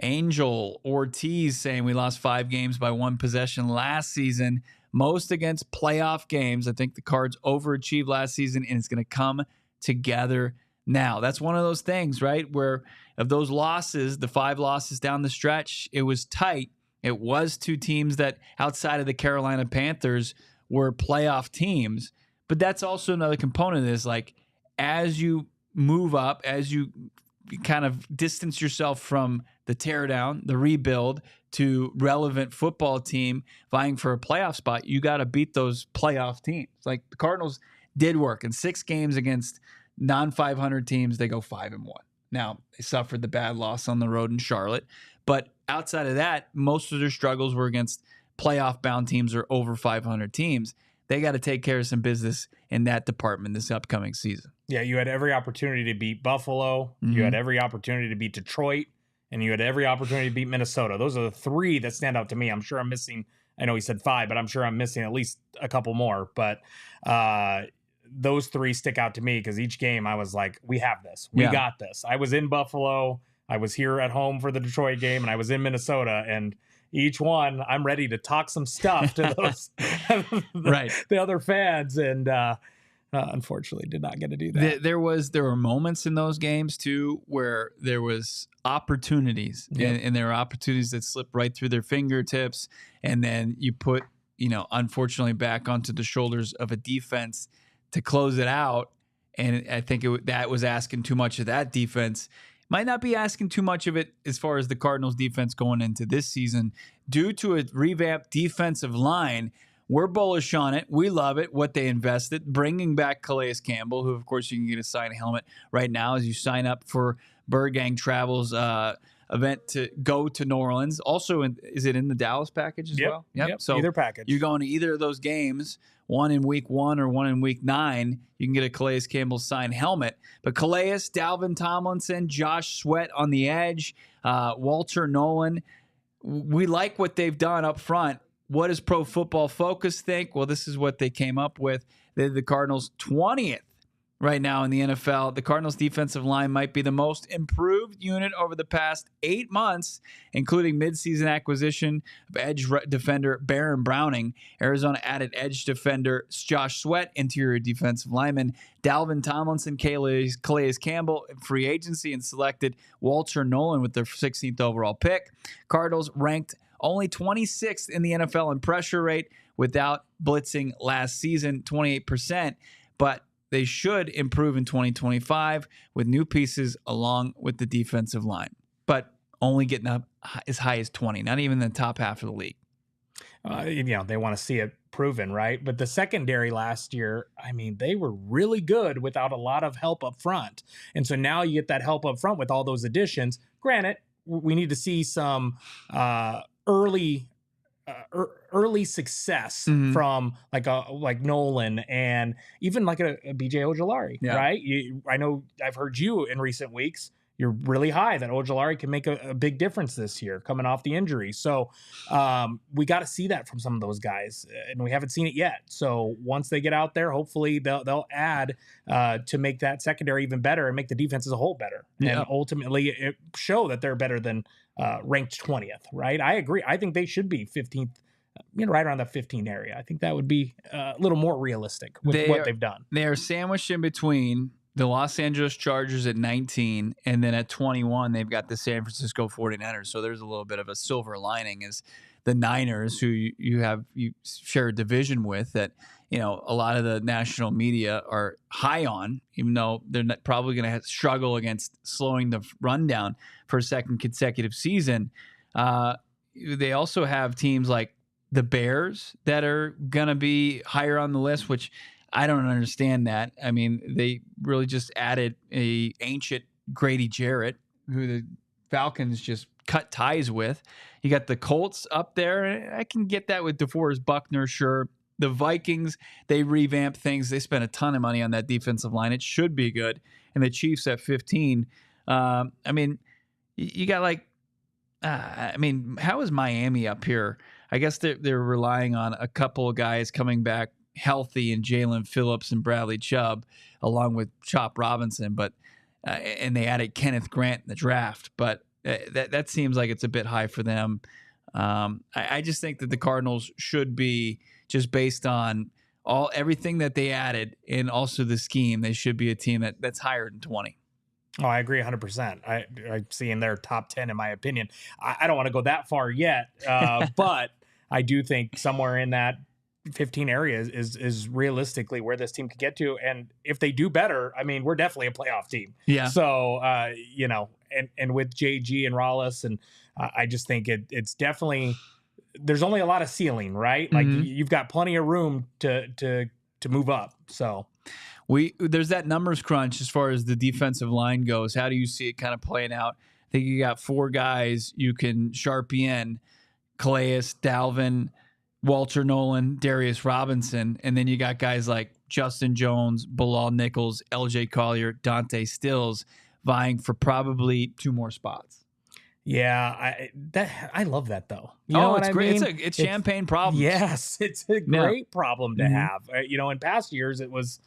Angel Ortiz saying we lost 5 games by 1 possession last season, most against playoff games. I think the Cards overachieved last season, and it's going to come together now. That's one of those things, right, where of those losses, the 5 losses down the stretch, it was tight. It was 2 teams that outside of the Carolina Panthers were playoff teams. But that's also another component of this. Like, as you move up, as you kind of distance yourself from the teardown, the rebuild, to relevant football team vying for a playoff spot, you got to beat those playoff teams. Like the Cardinals did work in 6 games against non-500 teams. They go 5-1. Now, they suffered the bad loss on the road in Charlotte. But outside of that, most of their struggles were against playoff-bound teams or over 500 teams. They got to take care of some business in that department this upcoming season. Yeah, you had every opportunity to beat Buffalo. Mm-hmm. You had every opportunity to beat Detroit. And you had every opportunity to beat Minnesota. Those are the 3 that stand out to me. I'm sure I'm missing, I know he said 5, but I'm sure I'm missing at least a couple more. But those 3 stick out to me because each game I was like, we have this. We got this. I was in Buffalo. I was here at home for the Detroit game, and I was in Minnesota. And each one, I'm ready to talk some stuff to those the other fans. And unfortunately, did not get to do that. There were moments in those games too where there was opportunities, and there were opportunities that slipped right through their fingertips, and then you put, unfortunately, back onto the shoulders of a defense to close it out. And I think that was asking too much of that defense. Might not be asking too much of it as far as the Cardinals defense going into this season due to a revamped defensive line. We're bullish on it. We love it, what they invested, bringing back Calais Campbell, who, of course, you can get a signed helmet right now as you sign up for Birdgang Travel's event to go to New Orleans. Also, is it in the Dallas package as well? Yep. So either package. You're going to either of those games, one in week 1 or one in week 9. You can get a Calais Campbell signed helmet. But Calais, Dalvin Tomlinson, Josh Sweat on the edge, Walter Nolan. We like what they've done up front. What does Pro Football Focus think? Well, this is what they came up with. They're the Cardinals 20th right now in the NFL. The Cardinals defensive line might be the most improved unit over the past 8 months, including midseason acquisition of edge defender Baron Browning. Arizona added edge defender Josh Sweat, interior defensive lineman Dalvin Tomlinson, Calais Campbell in free agency, and selected Walter Nolan with their 16th overall pick. Cardinals ranked only 26th in the NFL in pressure rate without blitzing last season, 28%. But they should improve in 2025 with new pieces along with the defensive line. But only getting up as high as 20, not even the top half of the league. They want to see it proven, right? But the secondary last year, they were really good without a lot of help up front. And so now you get that help up front with all those additions. Granted, we need to see some early success from like Nolan and even like a BJ Ojulari, right? I know I've heard you in recent weeks you're really high that Ojulari can make a big difference this year coming off the injury. So we got to see that from some of those guys, and we haven't seen it yet. So once they get out there, hopefully they'll add to make that secondary even better and make the defense as a whole better. Yeah. And ultimately show that they're better than ranked 20th, right? I agree. I think they should be 15th, right around the 15 area. I think that would be a little more realistic with what they've done. They are sandwiched in between the Los Angeles Chargers at 19, and then at 21, they've got the San Francisco 49ers. So there's a little bit of a silver lining as the Niners, who you share a division with, that, you know, a lot of the national media are high on, even though they're probably going to struggle against slowing the run down for a second consecutive season. They also have teams like the Bears that are going to be higher on the list, which I don't understand that. I mean, they really just added a ancient Grady Jarrett, who the Falcons just cut ties with. You got the Colts up there. I can get that with DeForest Buckner, sure. The Vikings, they revamped things. They spent a ton of money on that defensive line. It should be good. And the Chiefs at 15. I mean, you got like, how is Miami up here? I guess they're relying on a couple of guys coming back healthy, and Jalen Phillips and Bradley Chubb, along with Chop Robinson, but and they added Kenneth Grant in the draft, but that seems like it's a bit high for them. I just think that the Cardinals should be, just based on everything that they added and also the scheme, they should be a team that's higher than 20. Oh, I agree 100%. I see in their top 10, in my opinion. I don't want to go that far yet, but I do think somewhere in that 15 areas is realistically where this team could get to. And if they do better, I mean, we're definitely a playoff team. Yeah. So, and with JG and Rollis, and I just think it's definitely, there's only a lot of ceiling, right? Like you've got plenty of room to move up. So there's that numbers crunch as far as the defensive line goes. How do you see it kind of playing out? I think you got 4 guys you can Sharpie in: Calais, Dalvin, Walter Nolan, Darius Robinson, and then you got guys like Justin Jones, Bilal Nichols, LJ Collier, Dante Stills vying for probably 2 more spots. Yeah, I love that though. You know what it's I great. mean? It's champagne problems. Yes, it's a great problem to have. In past years it was,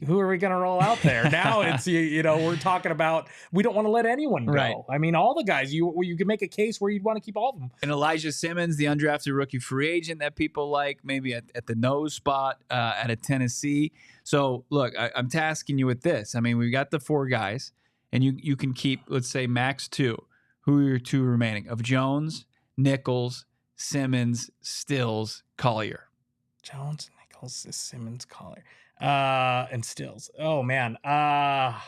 who are we going to roll out there? Now it's, we're talking about, we don't want to let anyone go. Right. I mean, all the guys, you can make a case where you'd want to keep all of them. And Elijah Simmons, the undrafted rookie free agent that people like, maybe at the nose spot at a Tennessee. So, look, I'm tasking you with this. I mean, we've got the 4 guys, and you can keep, let's say, max 2. Who are your 2 remaining? Of Jones, Nichols, Simmons, Stills, Collier. Jones, Nichols, Simmons, Collier. And Stills. Oh man. That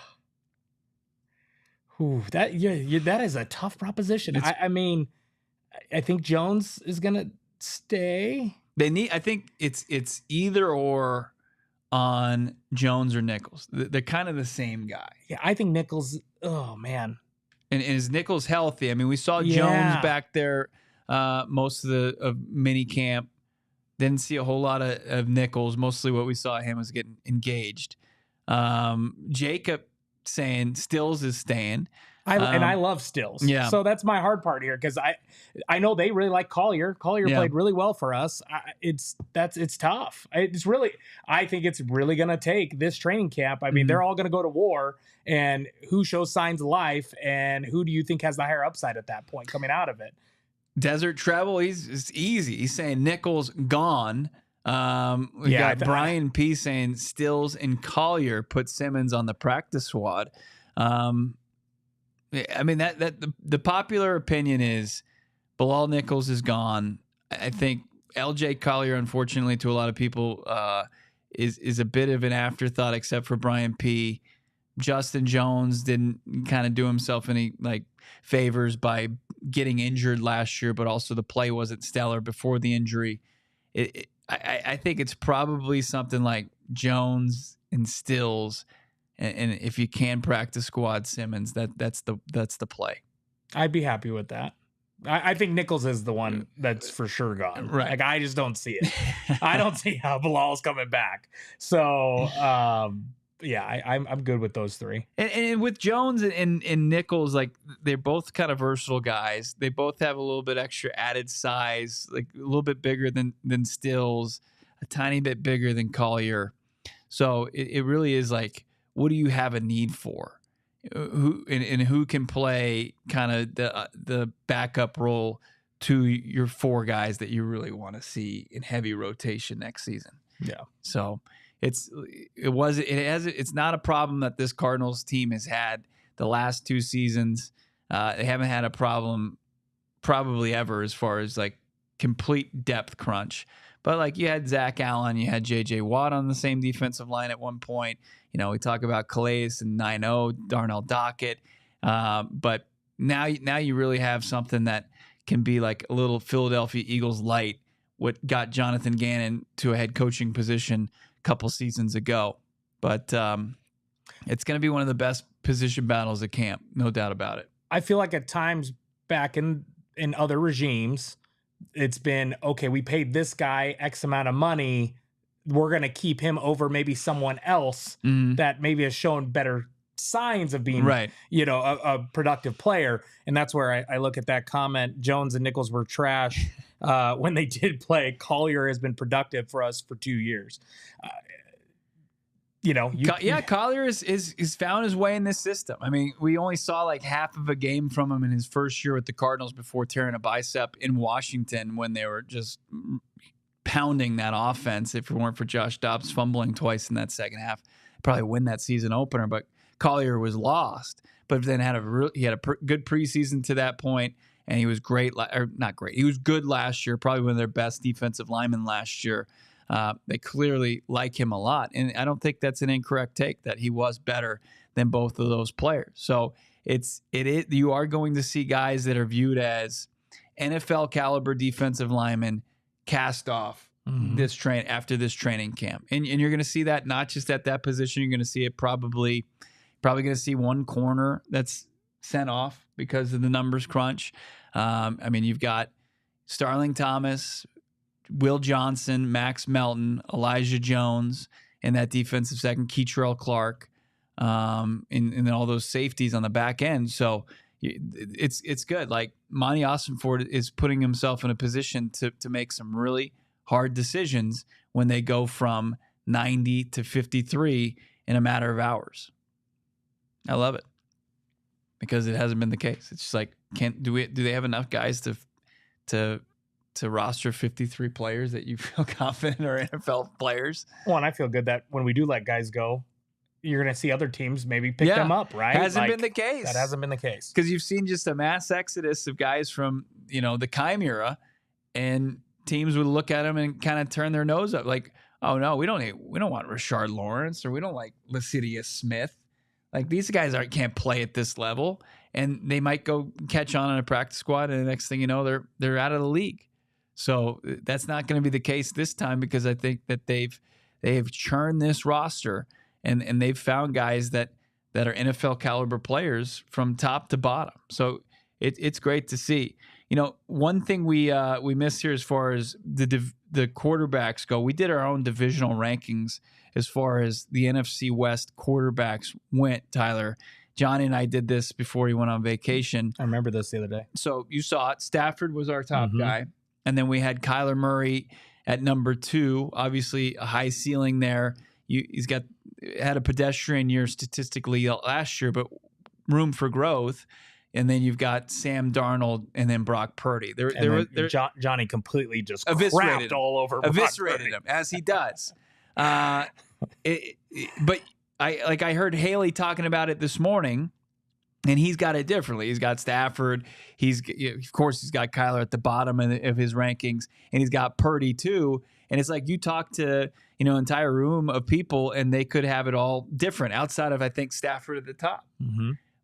is a tough proposition. I mean, I think Jones is gonna stay. I think it's either or on Jones or Nichols. They're kind of the same guy. Yeah, I think Nichols. Oh man. And is Nichols healthy? I mean, we saw Jones back there most of mini camp. Didn't see a whole lot of Nichols. Mostly what we saw him was getting engaged. Jacob saying Stills is staying. I love Stills. Yeah. So that's my hard part here, because I know they really like Collier. Collier played really well for us. It's tough. I think it's really going to take this training camp. I mean, they're all going to go to war, and who shows signs of life, and who do you think has the higher upside at that point coming out of it? Desert travel, it's easy. He's saying Nichols gone. We got Brian P saying Stills and Collier put Simmons on the practice squad. I mean, that the popular opinion is Bilal Nichols is gone. I think LJ Collier, unfortunately, to a lot of people, is a bit of an afterthought, except for Brian P. Justin Jones didn't kind of do himself any favors by getting injured last year, but also the play wasn't stellar before the injury. I think it's probably something like Jones and Stills, and if you can practice squad Simmons, that's the play. I'd be happy with that. I think Nichols is the one that's for sure gone. Right. I just don't see it. I don't see how Bilal's coming back. So yeah, I'm good with those three. And with Jones and Nichols, like they're both kind of versatile guys. They both have a little bit extra added size, like a little bit bigger than Stills, a tiny bit bigger than Collier. So it really is like, what do you have a need for? Who can play kind of the backup role to your four guys that you really want to see in heavy rotation next season? Yeah. So it's not a problem that this Cardinals team has had the last 2 seasons. They haven't had a problem probably ever as far as like complete depth crunch. But like you had Zach Allen, you had J.J. Watt on the same defensive line at one point. You know, we talk about Calais and 9-0, Darnell Dockett. But now you really have something that can be like a little Philadelphia Eagles light, what got Jonathan Gannon to a head coaching position a couple seasons ago. But it's going to be one of the best position battles at camp, no doubt about it. I feel like at times back in other regimes, it's been, okay, we paid this guy X amount of money. We're going to keep him over maybe someone else that maybe has shown better signs of being, right, a productive player. And that's where I look at that comment. Jones and Nichols were trash when they did play. Collier has been productive for us for 2 years. Collier is found his way in this system. I mean, we only saw like half of a game from him in his first year with the Cardinals before tearing a bicep in Washington when they were just pounding that offense. If it weren't for Josh Dobbs fumbling twice in that second half, probably win that season opener. But Collier was lost, but then he had a good preseason to that point, and he was great, or not great. He was good last year, probably one of their best defensive linemen last year. They clearly like him a lot, and I don't think that's an incorrect take that he was better than both of those players. So you are going to see guys that are viewed as NFL caliber defensive linemen cast off after this training camp, and you're going to see that not just at that position. You're going to see it probably going to see one corner that's sent off because of the numbers crunch. I mean, you've got Starling Thomas, Will Johnson, Max Melton, Elijah Jones in that defensive second, Keitrell Clark, and then all those safeties on the back end. So it's good. Like Monty Ossenford is putting himself in a position to make some really hard decisions when they go from 90 to 53 in a matter of hours. I love it because it hasn't been the case. It's just like, do they have enough guys to roster 53 players that you feel confident are NFL players? Well, and I feel good that when we do let guys go, you're going to see other teams maybe pick them up, right? Hasn't been the case. That hasn't been the case. Because you've seen just a mass exodus of guys from, the Chimera, and teams would look at them and kind of turn their nose up like, oh no, we don't want Rashard Lawrence, or we don't like Lasidius Smith. Like these guys can't play at this level, and they might go catch on in a practice squad, and the next thing you know, they're out of the league. So that's not going to be the case this time, because I think that they've churned this roster, and they've found guys that are NFL caliber players from top to bottom. So it's great to see. One thing we missed here as far as the quarterbacks go, we did our own divisional rankings as far as the NFC West quarterbacks went, Tyler. Johnny and I did this before he went on vacation. I remember this the other day. So you saw it. Stafford was our top guy. And then we had Kyler Murray at number 2. Obviously, a high ceiling there. He's had a pedestrian year statistically last year, but room for growth. And then you've got Sam Darnold and then Brock Purdy. Johnny completely just eviscerated crapped all over eviscerated him, as he does. But I heard Haley talking about it this morning, and he's got it differently. He's got Stafford. Of course, he's got Kyler at the bottom of his rankings, and he's got Purdy too. And it's like you talk to an entire room of people, and they could have it all different outside of, I think, Stafford at the top.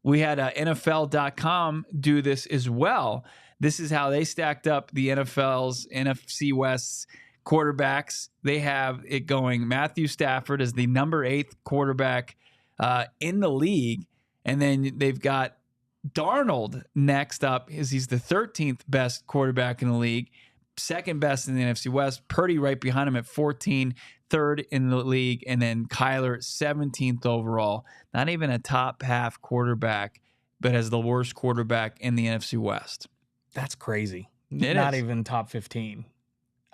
We had NFL.com do this as well. This is how they stacked up the NFL's NFC West's quarterbacks. They have it going Matthew Stafford as the number 8th quarterback in the league. And then they've got Darnold next up, as he's the 13th best quarterback in the league, second best in the NFC West. Purdy right behind him at 14, third in the league, and then Kyler 17th overall. Not even a top half quarterback, but as the worst quarterback in the NFC West. That's crazy. It Not is. even top 15.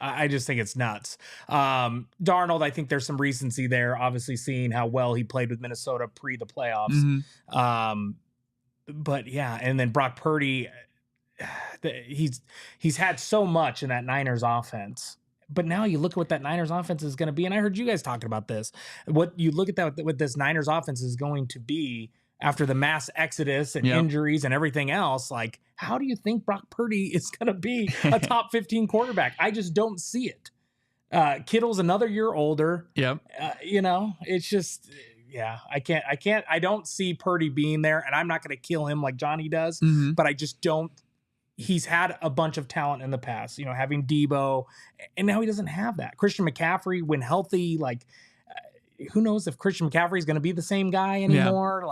I just think it's nuts. Darnold, I think there's some recency there, obviously seeing how well he played with Minnesota pre the playoffs. But yeah, and then Brock Purdy, he's had so much in that Niners offense. But now you look at what that Niners offense is going to be, and I heard you guys talking about this. What you look at that what this Niners offense is going to be after the mass exodus and injuries and everything else. Like, how do you think Brock Purdy is going to be a top 15 quarterback? I just don't see it. Kittle's another year older. Yep. It's just, I don't see Purdy being there, and I'm not going to kill him like Johnny does, but I just don't. He's had a bunch of talent in the past, having Debo, and now he doesn't have that. Christian McCaffrey, when healthy, who knows if Christian McCaffrey is going to be the same guy anymore?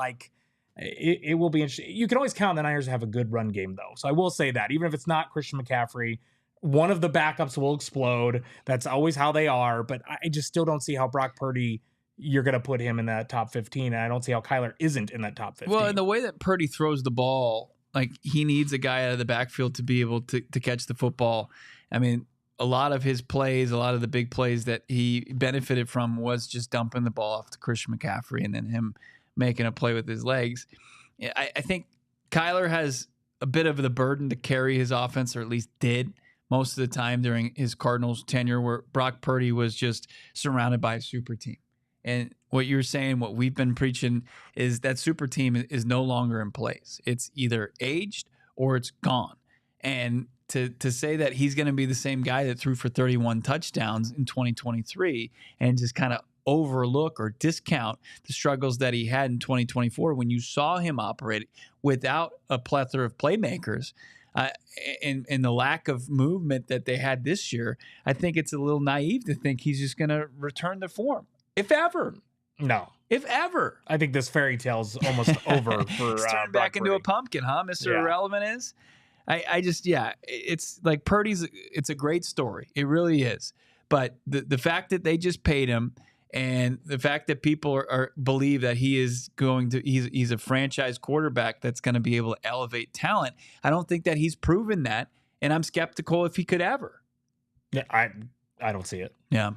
It will be interesting. You can always count on the Niners to have a good run game, though. So I will say that, even if it's not Christian McCaffrey, one of the backups will explode. That's always how they are. But I just still don't see how Brock Purdy, you're going to put him in that top 15. And I don't see how Kyler isn't in that top 15. Well, and the way that Purdy throws the ball, he needs a guy out of the backfield to be able to catch the football. I mean, a lot of his plays, a lot of the big plays that he benefited from was just dumping the ball off to Christian McCaffrey and then him making a play with his legs. I think Kyler has a bit of the burden to carry his offense, or at least did most of the time during his Cardinals tenure, where Brock Purdy was just surrounded by a super team. And what you're saying, what we've been preaching, is that super team is no longer in place. It's either aged or it's gone. And to say that he's going to be the same guy that threw for 31 touchdowns in 2023 and just kind of overlook or discount the struggles that he had in 2024 when you saw him operate without a plethora of playmakers and the lack of movement that they had this year, I think it's a little naive to think he's just going to return to form. If ever. No. If ever. I think this fairy tale's almost over for He's turned back into a pumpkin, huh? Mr. Irrelevant is. I just, it's like Purdy's, it's a great story. It really is. But the fact that they just paid him and the fact that people are believe that he's a franchise quarterback that's going to be able to elevate talent, I don't think that he's proven that. And I'm skeptical if he could ever. Yeah, I don't see it. Yeah.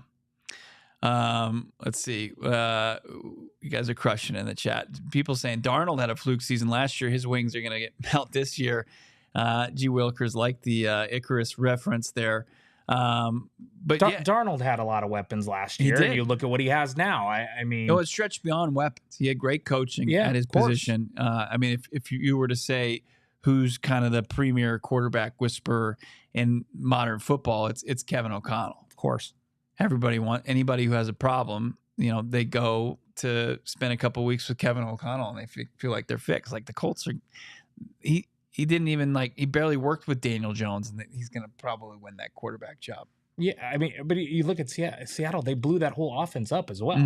Let's see. You guys are crushing in the chat. People saying Darnold had a fluke season last year. His wings are going to get melt this year. G. Wilkers like the Icarus reference there. But Darnold had a lot of weapons last year. And you look at what he has now. I mean, it stretched beyond weapons. He had great coaching at his position. I mean, if you were to say who's kind of the premier quarterback whisperer in modern football, it's Kevin O'Connell. Of course. Anybody who has a problem, they go to spend a couple weeks with Kevin O'Connell and they feel like they're fixed. Like the Colts are, he didn't even he barely worked with Daniel Jones, and he's going to probably win that quarterback job. Yeah, I mean, but you look at Seattle, they blew that whole offense up as well.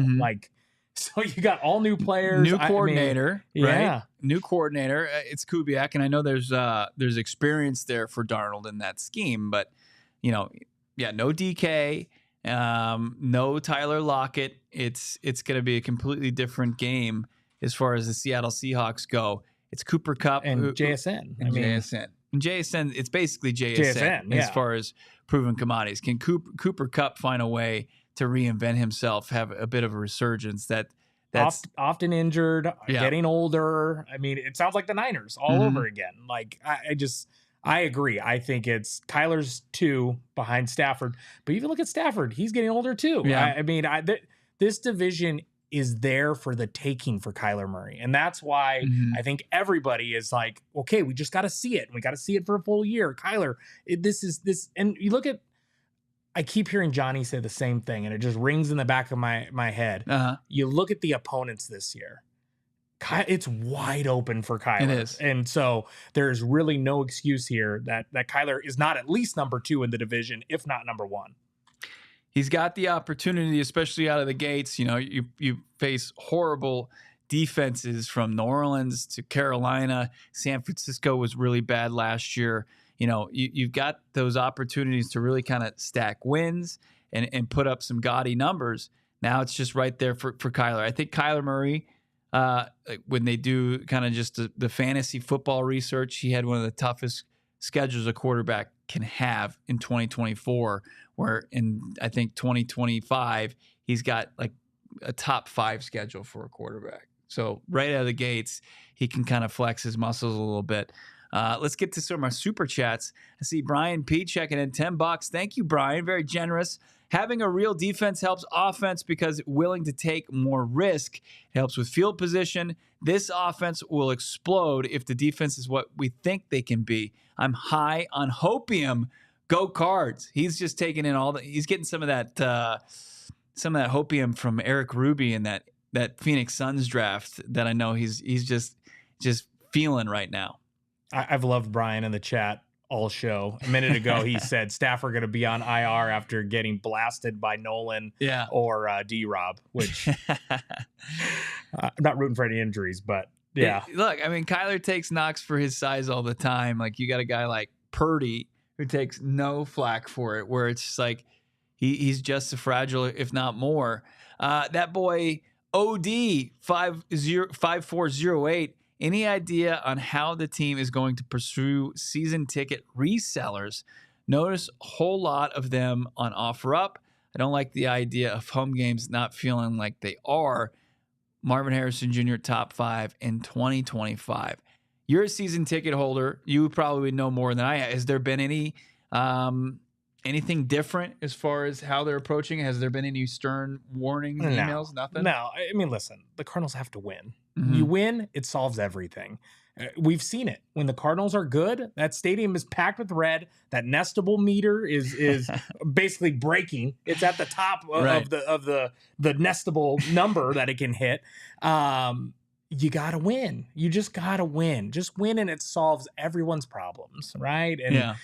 So you got all new players, new coordinator, right? Yeah, new coordinator. It's Kubiak, and I know there's experience there for Darnold in that scheme, but no DK. No Tyler Lockett. It's going to be a completely different game as far as the Seattle Seahawks go. It's Cooper Kupp and JSN. JSN, it's basically JSN as far as proven commodities. Can Cooper Kupp find a way to reinvent himself, have a bit of a resurgence that's often injured, getting older? I mean, it sounds like the Niners all over again. I agree. I think it's Kyler's 2 behind Stafford. But even look at Stafford. He's getting older too. Yeah. This division is there for the taking for Kyler Murray. And that's why I think everybody is like, okay, we just got to see it. We got to see it for a full year. Kyler, this is this. And you look at, I keep hearing Johnny say the same thing, and it just rings in the back of my head. You look at the opponents this year. It's wide open for Kyler. It is. And so there's really no excuse here that Kyler is not at least number 2 in the division, if not number 1. He's got the opportunity, especially out of the gates. You face horrible defenses from New Orleans to Carolina. San Francisco was really bad last year. you've got those opportunities to really kind of stack wins and put up some gaudy numbers. Now it's just right there for Kyler. I think Kyler Murray, when they do kind of just the fantasy football research, he had one of the toughest schedules a quarterback can have in 2024, where in, I think, 2025, he's got like a top 5 schedule for a quarterback. So right out of the gates, he can kind of flex his muscles a little bit. Let's get to some of our super chats. I see Brian P checking in $10. Thank you, Brian. Very generous. Having a real defense helps offense because willing to take more risk. It helps with field position. This offense will explode if the defense is what we think they can be. I'm high on hopium. Go Cards. He's just taking in he's getting some of that hopium from Eric Ruby in that Phoenix Suns draft that I know he's just feeling right now. I've loved Brian in the chat all show. A minute ago, he said staff are going to be on IR after getting blasted by Nolan or D-Rob, which I'm not rooting for any injuries, but yeah. Look, I mean, Kyler takes knocks for his size all the time. Like, you got a guy like Purdy who takes no flack for it, where it's just like he's just as fragile, if not more. That boy, OD 5408. Any idea on how the team is going to pursue season ticket resellers? Notice a whole lot of them on OfferUp. I don't like the idea of home games not feeling like they are. Marvin Harrison Jr. top 5 in 2025. You're a season ticket holder. You probably know more than I have. Has there been anything different as far as how they're approaching it? Has there been any stern warnings, emails, nothing? No. I mean, listen, the Cardinals have to win. Mm-hmm. You win, it solves everything. We've seen it. When the Cardinals are good, that stadium is packed with red. That nestable meter is basically breaking. It's at the top of the nestable number that it can hit. You got to win. You just got to win. Just win, and it solves everyone's problems, right? And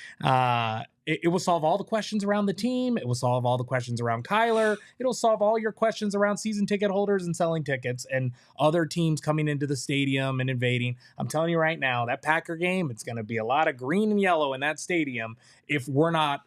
it will solve all the questions around the team. It will solve all the questions around Kyler. It'll solve all your questions around season ticket holders and selling tickets and other teams coming into the stadium and invading. I'm telling you right now, that Packer game, it's going to be a lot of green and yellow in that stadium if we're not...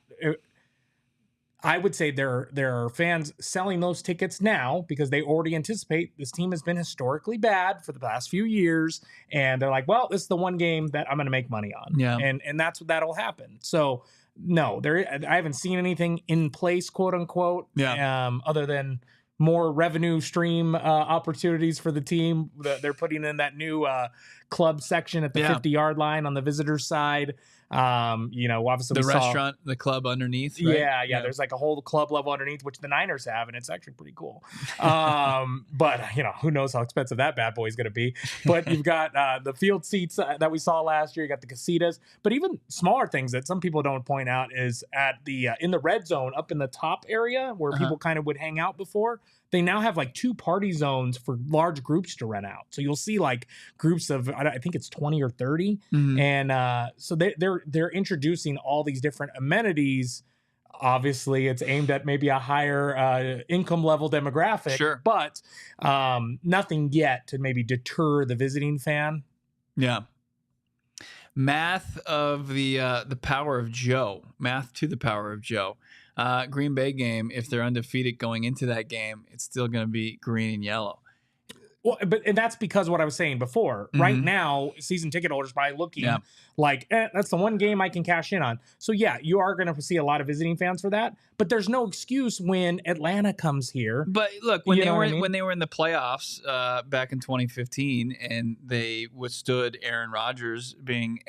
I would say there are fans selling those tickets now because they already anticipate this team has been historically bad for the past few years. And they're like, well, this is the one game that I'm going to make money on. Yeah. And that's what that'll happen. So no, I haven't seen anything in place, quote unquote, other than more revenue stream opportunities for the team. They're putting in that new club section at the 50-yard line on the visitor's side. Obviously the restaurant, the club underneath, right? Yeah. There's like a whole club level underneath, which the Niners have, and it's actually pretty cool. But who knows how expensive that bad boy is going to be. But you've got the field seats that we saw last year. You got the casitas, but even smaller things that some people don't point out is at the in the red zone up in the top area where people kind of would hang out before. They now have like 2 party zones for large groups to rent out. So you'll see like groups of, I think it's 20 or 30. Mm-hmm. And so they're introducing all these different amenities. Obviously, it's aimed at maybe a higher income level demographic, but nothing yet to maybe deter the visiting fan. Yeah. Math of the power of Joe. Math to the power of Joe. Green Bay game, if they're undefeated going into that game, it's still going to be green and yellow. Well, and that's because what I was saying before. Mm-hmm. Right now, season ticket holders probably looking like, that's the one game I can cash in on. So yeah, you are going to see a lot of visiting fans for that. But there's no excuse when Atlanta comes here. But look, when they were in the playoffs back in 2015, and they withstood Aaron Rodgers being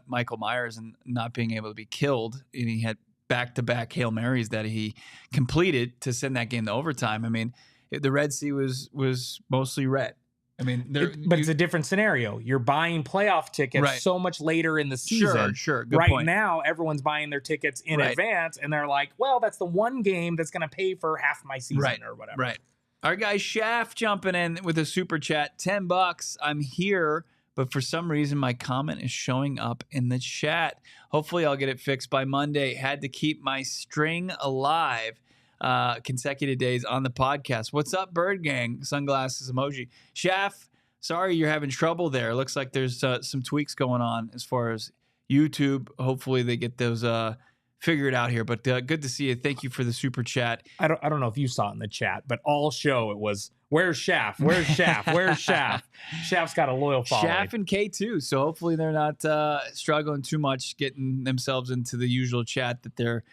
Michael Myers and not being able to be killed, and he had back-to-back Hail Marys that he completed to send that game to overtime. I mean, the Red Sea was mostly red. I mean, but it's a different scenario. You're buying playoff tickets so much later in the season. Sure. Good point. Now, everyone's buying their tickets in advance, and they're like, well, that's the one game that's going to pay for half my season or whatever. Right. Our guy Shaft jumping in with a super chat, $10. I'm here, but for some reason, my comment is showing up in the chat. Hopefully, I'll get it fixed by Monday. Had to keep my string alive. Consecutive days on the podcast. What's up, Birdgang? Sunglasses emoji. Shaft, sorry you're having trouble there. Looks like there's some tweaks going on as far as YouTube. Hopefully they get those figured out here. But good to see you. Thank you for the super chat. I don't know if you saw it in the chat, but all show it was, where's Shaft? Where's Shaft? Where's Shaft? Shaft's got a loyal following. Shaft and K2. So hopefully they're not struggling too much getting themselves into the usual chat that they're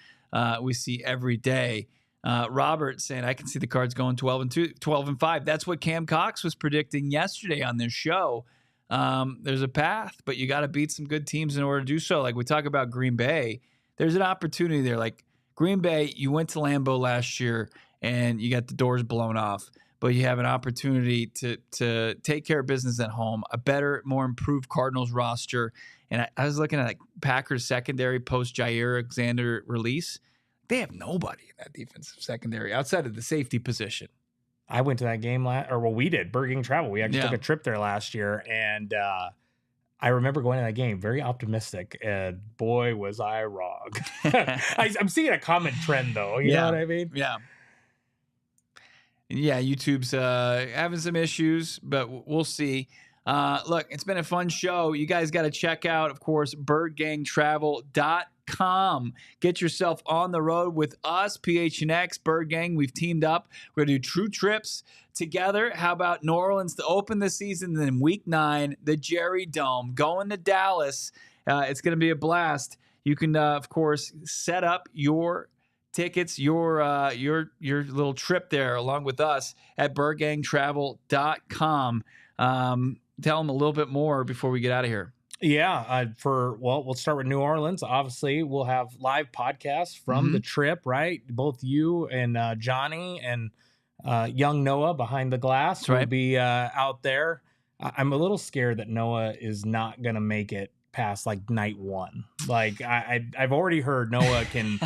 we see every day. Robert saying, I can see the Cards going 12-5. That's what Cam Cox was predicting yesterday on this show. There's a path, but you got to beat some good teams in order to do so. Like we talk about Green Bay, there's an opportunity there. Like Green Bay, you went to Lambeau last year and you got the doors blown off, but you have an opportunity to take care of business at home, a better, more improved Cardinals roster. And I was looking at like Packers secondary post Jair Alexander release. They have nobody in that defensive secondary outside of the safety position. I went to that game we did Birdgang travel. We actually took a trip there last year, and I remember going to that game very optimistic, and boy, was I wrong. I'm seeing a common trend, though. You know what I mean? Yeah. Yeah, YouTube's having some issues, but we'll see. Look, it's been a fun show. You guys got to check out, of course, birdgangtravel.com. Get yourself on the road with us, PHNX, Birdgang. We've teamed up. We're going to do true trips together. How about New Orleans to open the season? Then week 9, the Jerry Dome, going to Dallas. It's going to be a blast. You can, of course, set up your tickets, your little trip there along with us at birdgangtravel.com. Tell them a little bit more before we get out of here. Yeah, we'll start with New Orleans. Obviously, we'll have live podcasts from the trip, right? Both you and Johnny and young Noah behind the glass will be out there. I'm a little scared that Noah is not going to make it past like night 1. Like I've already heard Noah can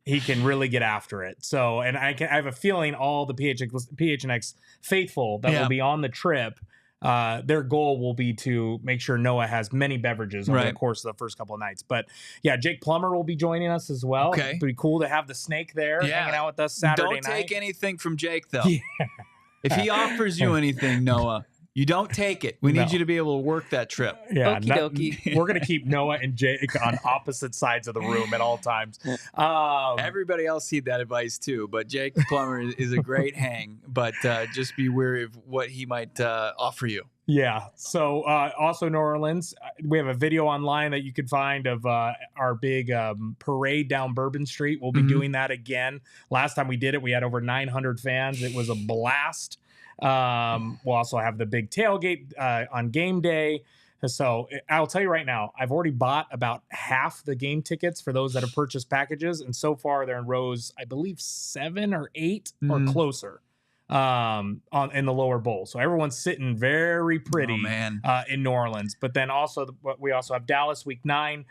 he can really get after it. So, and I have a feeling all the PHNX faithful that will be on the trip, their goal will be to make sure Noah has many beverages over the course of the first couple of nights. But yeah, Jake Plummer will be joining us as well. Okay. It'd be cool to have the snake there hanging out with us Saturday night. Don't take anything from Jake, though. If he offers you anything, Noah, you don't take it. We need you to be able to work that trip. Yeah, Okie dokie. We're going to keep Noah and Jake on opposite sides of the room at all times. Everybody else heed that advice too, but Jake Plummer is a great hang, but just be wary of what he might offer you. Yeah. So also New Orleans, we have a video online that you can find of our big parade down Bourbon Street. We'll be doing that again. Last time we did it, we had over 900 fans. It was a blast. We'll also have the big tailgate on game day. So I'll tell you right now, I've already bought about half the game tickets for those that have purchased packages. And so far they're in rows, I believe 7 or 8 or closer in the lower bowl. So everyone's sitting very pretty in New Orleans. But then also we also have Dallas week 9.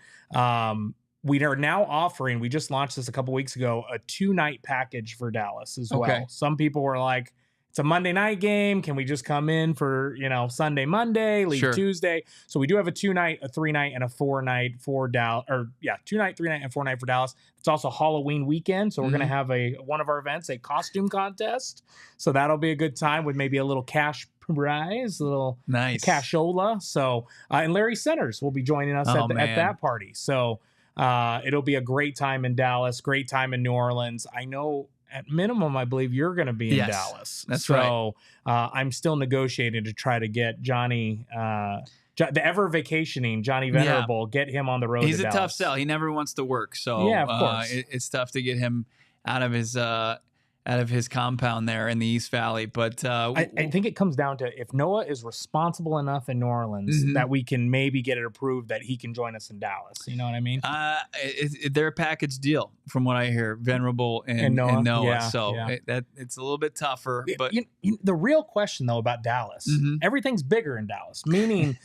We are now offering, we just launched this a couple weeks ago, a 2-night package for Dallas as well. Some people were like, it's a Monday night game. Can we just come in for, Sunday, Monday, leave Tuesday? So we do have a 2-night, a 3-night, and a 4-night for Dallas. 2-night, 3-night, and 4-night for Dallas. It's also Halloween weekend. So we're going to have one of our events, a costume contest. So that'll be a good time with maybe a little cash prize, a little cashola. So, and Larry Centers will be joining us at that party. So it'll be a great time in Dallas, great time in New Orleans. I know at minimum, I believe you're going to be in Dallas. That's right. So I'm still negotiating to try to get Johnny, the ever vacationing Johnny Venerable, get him on the road. He's to a Dallas. tough sell. He never wants to work. So yeah, of course. It's tough to get him out of his compound there in the East Valley. But I think it comes down to if Noah is responsible enough in New Orleans that we can maybe get it approved that he can join us in Dallas. You know what I mean? They're a package deal from what I hear, Venerable and Noah. Yeah, so it's a little bit tougher. But the real question, though, about Dallas, everything's bigger in Dallas, meaning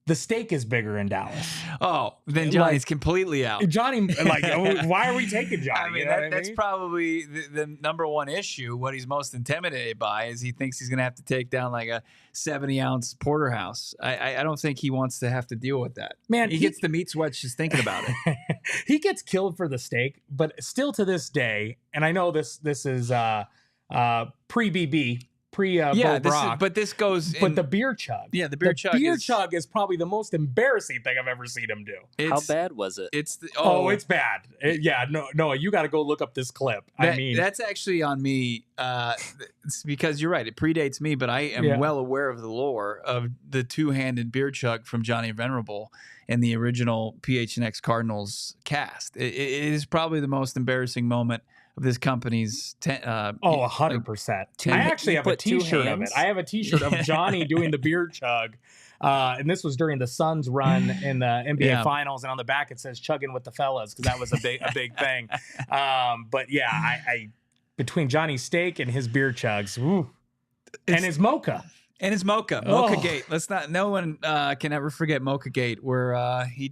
the steak is bigger in Dallas. Oh, then Johnny's completely out. Johnny, why are we taking Johnny? I mean, that's probably the number one issue. What he's most intimidated by is he thinks he's going to have to take down like a 70-ounce porterhouse. I don't think he wants to have to deal with that. Man, he gets the meat sweats just thinking about it. He gets killed for the steak, but still to this day, and I know this is pre-BB, Bo Brock. But this goes. But the beer chug. Yeah, the beer chug. Beer chug is probably the most embarrassing thing I've ever seen him do. How bad was it? It's it's bad. No, you got to go look up this clip. That's actually on me. It's because you're right. It predates me, but I am well aware of the lore of the two-handed beer chug from Johnny Venerable in the original PHNX Cardinals cast. It is probably the most embarrassing moment of this company's 100%. I actually have a t-shirt of it. I have a t-shirt of Johnny doing the beer chug. And this was during the Suns run in the NBA Finals, and on the back it says "chugging with the fellas" because that was a big thing. But yeah, I between Johnny's steak and his beer chugs, and his mocha. And his Mocha Gate. No one can ever forget Mocha Gate, where he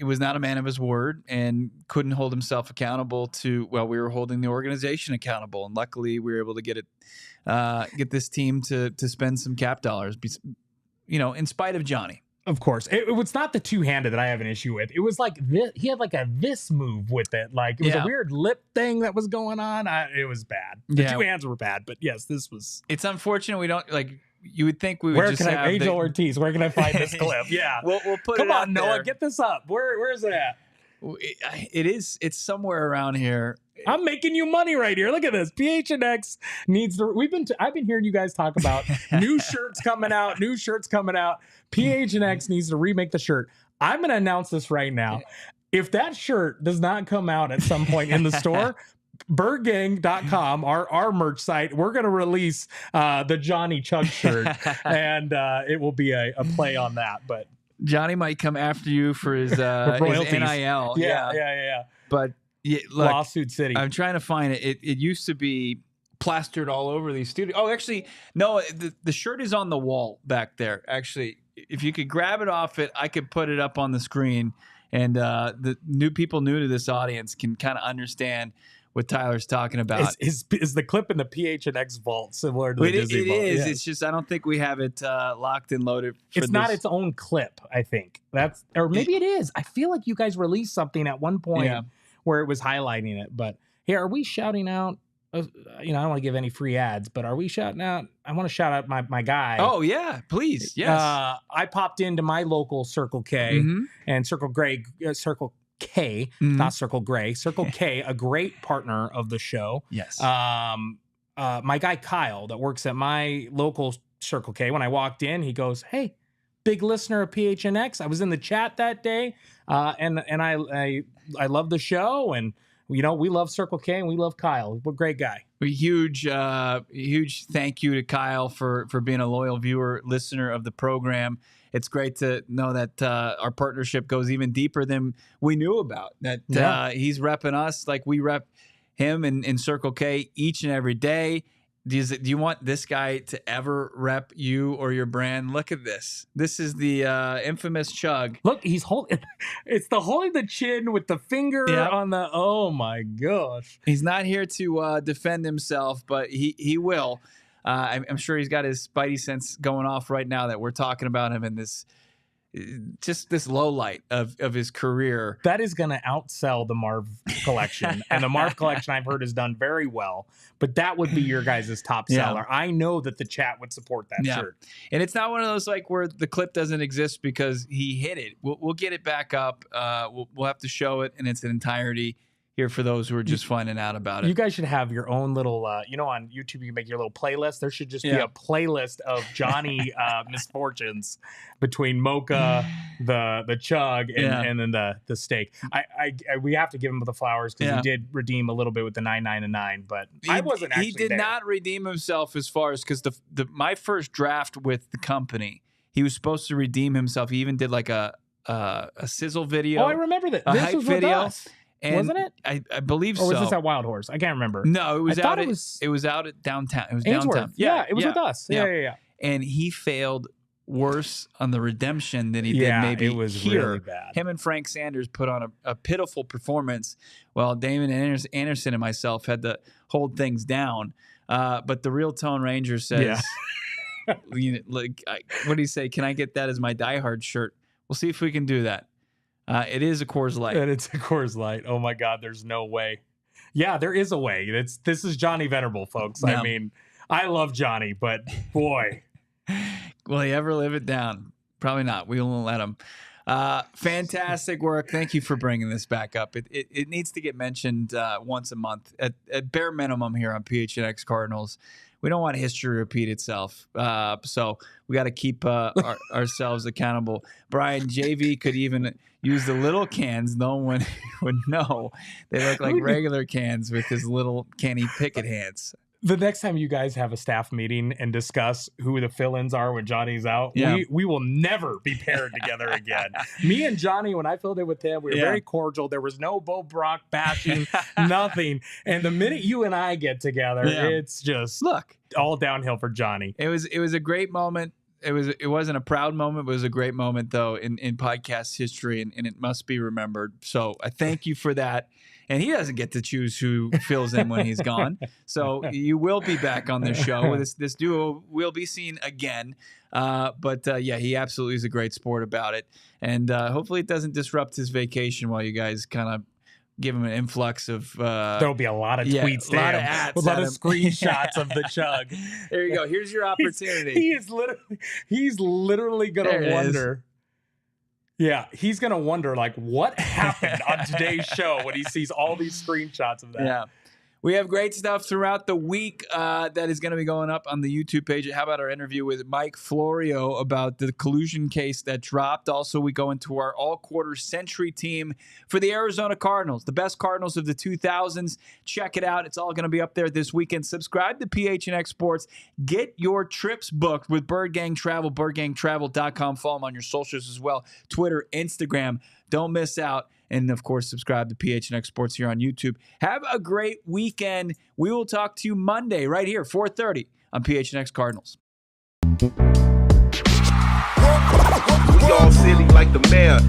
was not a man of his word and couldn't hold himself accountable to. Well, we were holding the organization accountable, and luckily we were able to get this team to spend some cap dollars. In spite of Johnny. Of course, it was not the two-handed that I have an issue with. It was like this. He had like this move with it. Like it was a weird lip thing that was going on. It was bad. The two hands were bad, but yes, this was. It's unfortunate we don't like. You would think we would where just can have Angel Ortiz. Where can I find this clip? Yeah, we'll put Come it on, Noah, there. get this up. Where is it at? It's somewhere around here. I'm making you money right here. Look at this. PHNX needs to. I've been hearing you guys talk about new shirts coming out. PHNX needs to remake the shirt. I'm going to announce this right now. If that shirt does not come out at some point in the store, Birdgang.com, our merch site, we're going to release the Johnny Chug shirt, and it will be a play on that. But Johnny might come after you for his NIL. Yeah. But look, Lawsuit City. I'm trying to find it. It used to be plastered all over these studios. Oh, actually, no, the shirt is on the wall back there. Actually, if you could grab it off it, I could put it up on the screen, and the new to this audience can kind of understand what Tyler's talking about. Is the clip in the PHNX vault similar to the Disney vault? It is. Yes. It's just I don't think we have it locked and loaded. It's not its own clip, I think. Or maybe it is. I feel like you guys released something at one point where it was highlighting it. But here, are we shouting out? I don't want to give any free ads, but are we shouting out? I want to shout out my guy. Oh yeah, please. Yes. I popped into my local Circle K and Circle K, not Circle Gray, Circle K, a great partner of the show. Yes. My guy Kyle that works at my local Circle K. When I walked in, he goes, "Hey, big listener of PHNX. I was in the chat that day, and I love the show, and we love Circle K and we love Kyle. What a great guy." A huge thank you to Kyle for being a loyal viewer, listener of the program. It's great to know that our partnership goes even deeper than we knew about. That he's repping us like we rep him in Circle K each and every day. Do you want this guy to ever rep you or your brand? Look at this. This is the infamous chug. Look, he's holding. It's the holding the chin with the finger on the. Oh my gosh! He's not here to defend himself, but he will. I'm sure he's got his spidey sense going off right now that we're talking about him in this low light of his career. That is going to outsell the Marv collection. And the Marv collection I've heard has done very well, but that would be your guys' top seller. I know that the chat would support that shirt. And it's not one of those like where the clip doesn't exist because he hit it. We'll get it back up. We'll have to show it in its entirety here for those who are just finding out about it. You guys should have your own little, on YouTube, you can make your little playlist. There should just be a playlist of Johnny misfortunes between Mocha, the chug, and then the steak. We have to give him the flowers because he did redeem a little bit with the 9.99, but I wasn't actually He did not redeem himself as far as, because my first draft with the company, he was supposed to redeem himself. He even did like a sizzle video. Oh, I remember that. A this hype was video. With us. And wasn't it? I believe so. Or was this at Wild Horse? I can't remember. No, it was out. It was out at downtown. It was Ainsworth. downtown. Yeah, it was with us. Yeah. And he failed worse on the redemption than he did maybe it was here. Really bad. Him and Frank Sanders put on a pitiful performance, while Damon Anderson and myself had to hold things down. But the Real Tone Ranger says, what do you say? Can I get that as my Die Hard shirt? We'll see if we can do that. It is a Coors Light. And it's a Coors Light. Oh my God, there's no way. Yeah, there is a way. This is Johnny Venerable, folks. Yeah. I mean, I love Johnny, but boy. Will he ever live it down? Probably not. We won't let him. Fantastic work. Thank you for bringing this back up. It needs to get mentioned once a month at bare minimum here on PHNX Cardinals. We don't want history to repeat itself. So we got to keep ourselves accountable. Brian, JV could even use the little cans. No one would know. They look like regular cans with his little Kenny Pickett hands. The next time you guys have a staff meeting and discuss who the fill-ins are when Johnny's out, we will never be paired together again. Me and Johnny, when I filled in with him, we were very cordial. There was no Bo Brock bashing, nothing. And the minute you and I get together, it's just all downhill for Johnny. It was a great moment. It wasn't a proud moment, but it was a great moment though in podcast history, and it must be remembered. So I thank you for that. And he doesn't get to choose who fills in when he's gone. So you will be back on the show. This duo will be seen again. But he absolutely is a great sport about it. And hopefully it doesn't disrupt his vacation while you guys kind of give him an influx of... There'll be a lot of tweets to him. A lot of screenshots of the chug. There you go. Here's your opportunity. He's literally going to wonder... Yeah, he's going to wonder, like, what happened on today's show when he sees all these screenshots of that. Yeah. We have great stuff throughout the week that is going to be going up on the YouTube page. How about our interview with Mike Florio about the collusion case that dropped? Also, we go into our all-quarter century team for the Arizona Cardinals, the best Cardinals of the 2000s. Check it out. It's all going to be up there this weekend. Subscribe to PHNX Sports. Get your trips booked with Birdgang Travel, birdgangtravel.com. Follow them on your socials as well, Twitter, Instagram. Don't miss out. And, of course, subscribe to PHNX Sports here on YouTube. Have a great weekend. We will talk to you Monday right here, 4:30 on PHNX Cardinals. We all silly like the mayor.